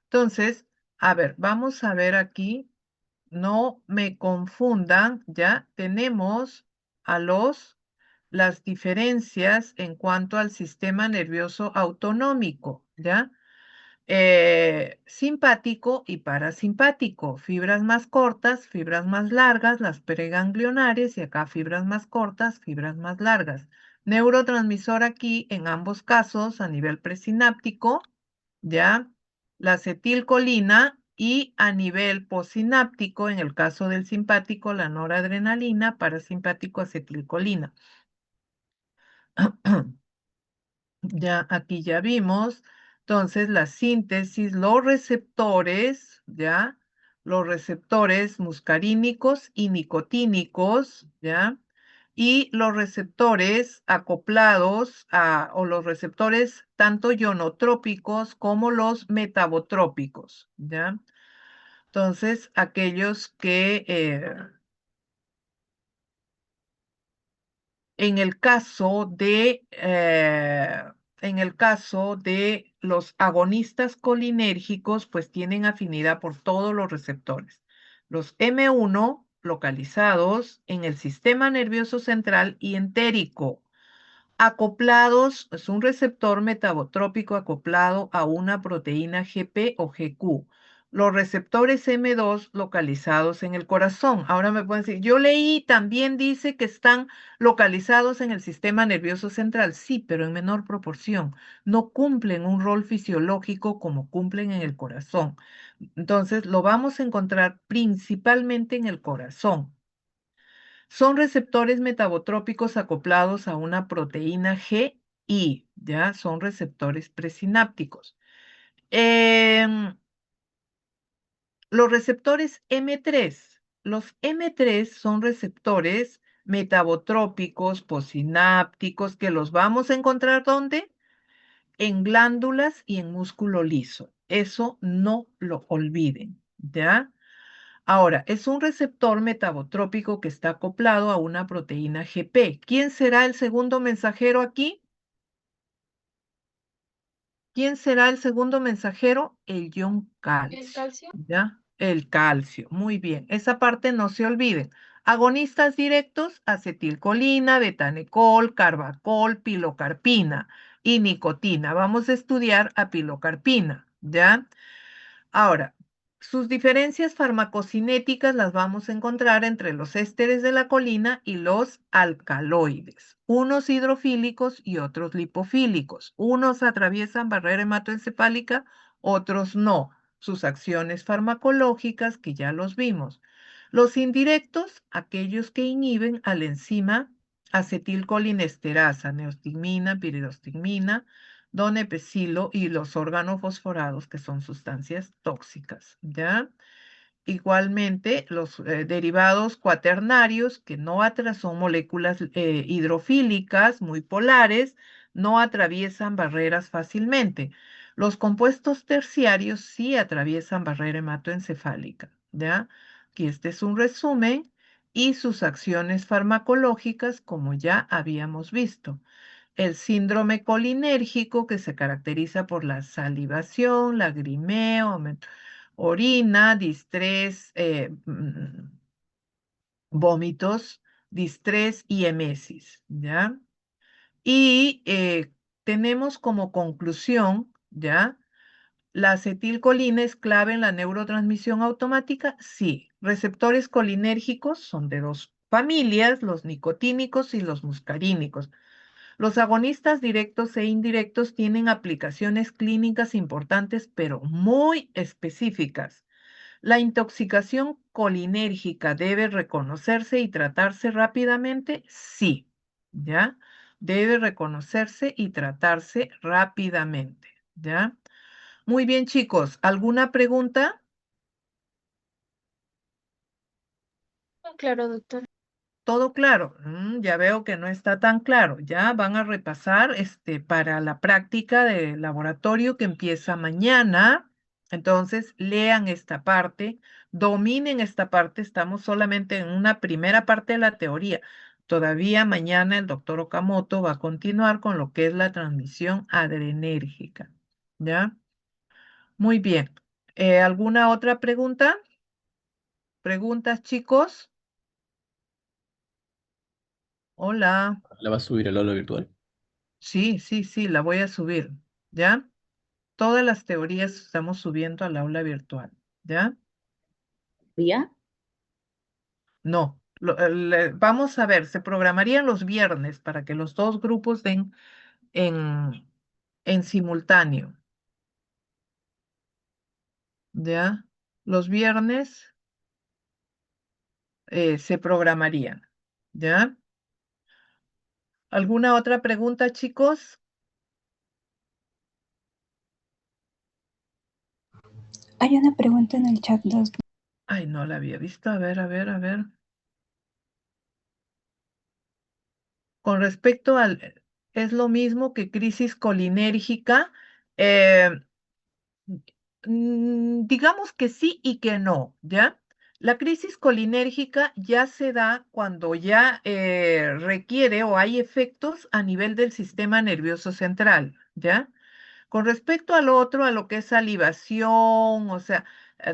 Entonces, a ver, vamos a ver aquí. No me confundan, ¿ya? Tenemos a las diferencias en cuanto al sistema nervioso autonómico, ¿ya? Simpático y parasimpático, fibras más cortas, fibras más largas, las preganglionares y acá fibras más cortas, fibras más largas. Neurotransmisor aquí en ambos casos a nivel presináptico, ¿ya? La acetilcolina y a nivel posináptico, en el caso del simpático, la noradrenalina, parasimpático, acetilcolina. Ya aquí ya vimos. Entonces, la síntesis, los receptores, ¿ya? Los receptores muscarínicos y nicotínicos, ¿ya? Y los receptores acoplados o los receptores tanto ionotrópicos como los metabotrópicos, ¿ya? Entonces, aquellos que en el caso de los agonistas colinérgicos, pues tienen afinidad por todos los receptores. Los M1 localizados en el sistema nervioso central y entérico. acoplados, es un receptor metabotrópico acoplado a una proteína GP o GQ. Los receptores M2 localizados en el corazón. Ahora me pueden decir, yo leí, también dice que están localizados en el sistema nervioso central. Sí, pero en menor proporción. No cumplen un rol fisiológico como cumplen en el corazón. Entonces, lo vamos a encontrar principalmente en el corazón. Son receptores metabotrópicos acoplados a una proteína GI, ¿ya? Son receptores presinápticos. Los receptores M3. Los M3 son receptores metabotrópicos, posinápticos, que los vamos a encontrar ¿dónde? En glándulas y en músculo liso. Eso no lo olviden, ¿ya? Ahora, es un receptor metabotrópico que está acoplado a una proteína GP. ¿Quién será el segundo mensajero aquí? ¿Quién será el segundo mensajero? El ion calcio. ¿El calcio? ¿Ya? El calcio. Muy bien. Esa parte no se olviden. Agonistas directos, acetilcolina, betanecol, carbacol, pilocarpina y nicotina. Vamos a estudiar a pilocarpina, ¿ya? Ahora, sus diferencias farmacocinéticas las vamos a encontrar entre los ésteres de la colina y los alcaloides, unos hidrofílicos y otros lipofílicos. Unos atraviesan barrera hematoencefálica, otros no. Sus acciones farmacológicas, que ya los vimos. Los indirectos, aquellos que inhiben a la enzima acetilcolinesterasa, neostigmina, piridostigmina, donepezilo y los organofosforados, que son sustancias tóxicas, ¿ya? Igualmente, los derivados cuaternarios, que no son moléculas hidrofílicas, muy polares, no atraviesan barreras fácilmente. Los compuestos terciarios sí atraviesan barrera hematoencefálica, ¿ya? Aquí este es un resumen y sus acciones farmacológicas, como ya habíamos visto. El síndrome colinérgico, que se caracteriza por la salivación, lagrimeo, orina, distrés, vómitos, distrés y emesis, ¿ya? Y tenemos como conclusión, ¿ya? ¿La acetilcolina es clave en la neurotransmisión automática? Sí. Receptores colinérgicos son de dos familias, los nicotínicos y los muscarínicos. Los agonistas directos e indirectos tienen aplicaciones clínicas importantes, pero muy específicas. La intoxicación colinérgica debe reconocerse y tratarse rápidamente, sí, ¿ya? Debe reconocerse y tratarse rápidamente, ¿ya? Muy bien, chicos, ¿alguna pregunta? Claro, doctor. Todo claro. Ya veo que no está tan claro. Ya van a repasar para la práctica de laboratorio que empieza mañana. Entonces, lean esta parte, dominen esta parte. Estamos solamente en una primera parte de la teoría. Todavía mañana el doctor Okamoto va a continuar con lo que es la transmisión adrenérgica. ¿Ya? Muy bien. ¿Alguna otra pregunta? ¿Preguntas, chicos? Hola. ¿La va a subir al aula virtual? Sí, sí, sí, la voy a subir, ¿ya? Todas las teorías estamos subiendo al aula virtual, ¿ya? ¿Ya? No, vamos a ver, se programarían los viernes para que los dos grupos den en, en simultáneo, ¿ya? Los viernes se programarían, ¿ya? ¿Alguna otra pregunta, chicos? Hay una pregunta en el chat, dos. Ay, no la había visto. A ver, a ver, a ver. Con respecto al, es lo mismo que crisis colinérgica. eh, digamos que sí y que no, ¿ya? La crisis colinérgica ya se da cuando ya requiere o hay efectos a nivel del sistema nervioso central, ¿ya? Con respecto al otro, a lo que es salivación, o sea,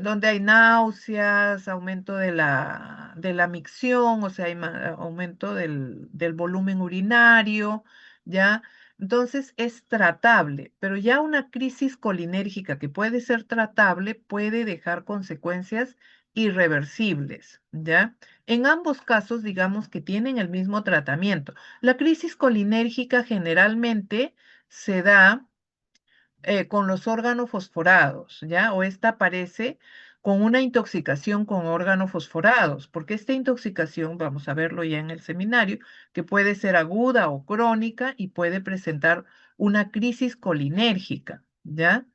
donde hay náuseas, aumento de la micción, o sea, hay aumento del volumen urinario, ¿ya? Entonces es tratable, pero ya una crisis colinérgica que puede ser tratable puede dejar consecuencias irreversibles, ¿ya? En ambos casos, digamos que tienen el mismo tratamiento. La crisis colinérgica generalmente se da con los órganos fosforados, ¿ya? O esta aparece con una intoxicación con órganos fosforados, porque esta intoxicación, vamos a verlo ya en el seminario, que puede ser aguda o crónica y puede presentar una crisis colinérgica, ¿ya?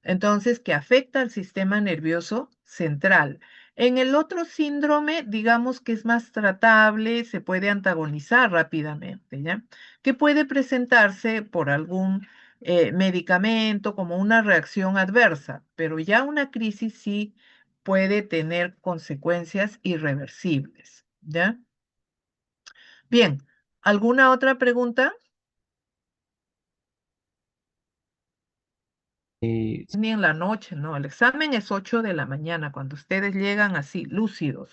Entonces, que afecta al sistema nervioso central. En el otro síndrome, digamos que es más tratable, se puede antagonizar rápidamente, ¿ya? Que puede presentarse por algún medicamento como una reacción adversa, pero ya una crisis sí puede tener consecuencias irreversibles, ¿ya? Bien, ¿alguna otra pregunta? Ni en la noche, ¿no? El examen es 8 de la mañana, cuando ustedes llegan así, lúcidos.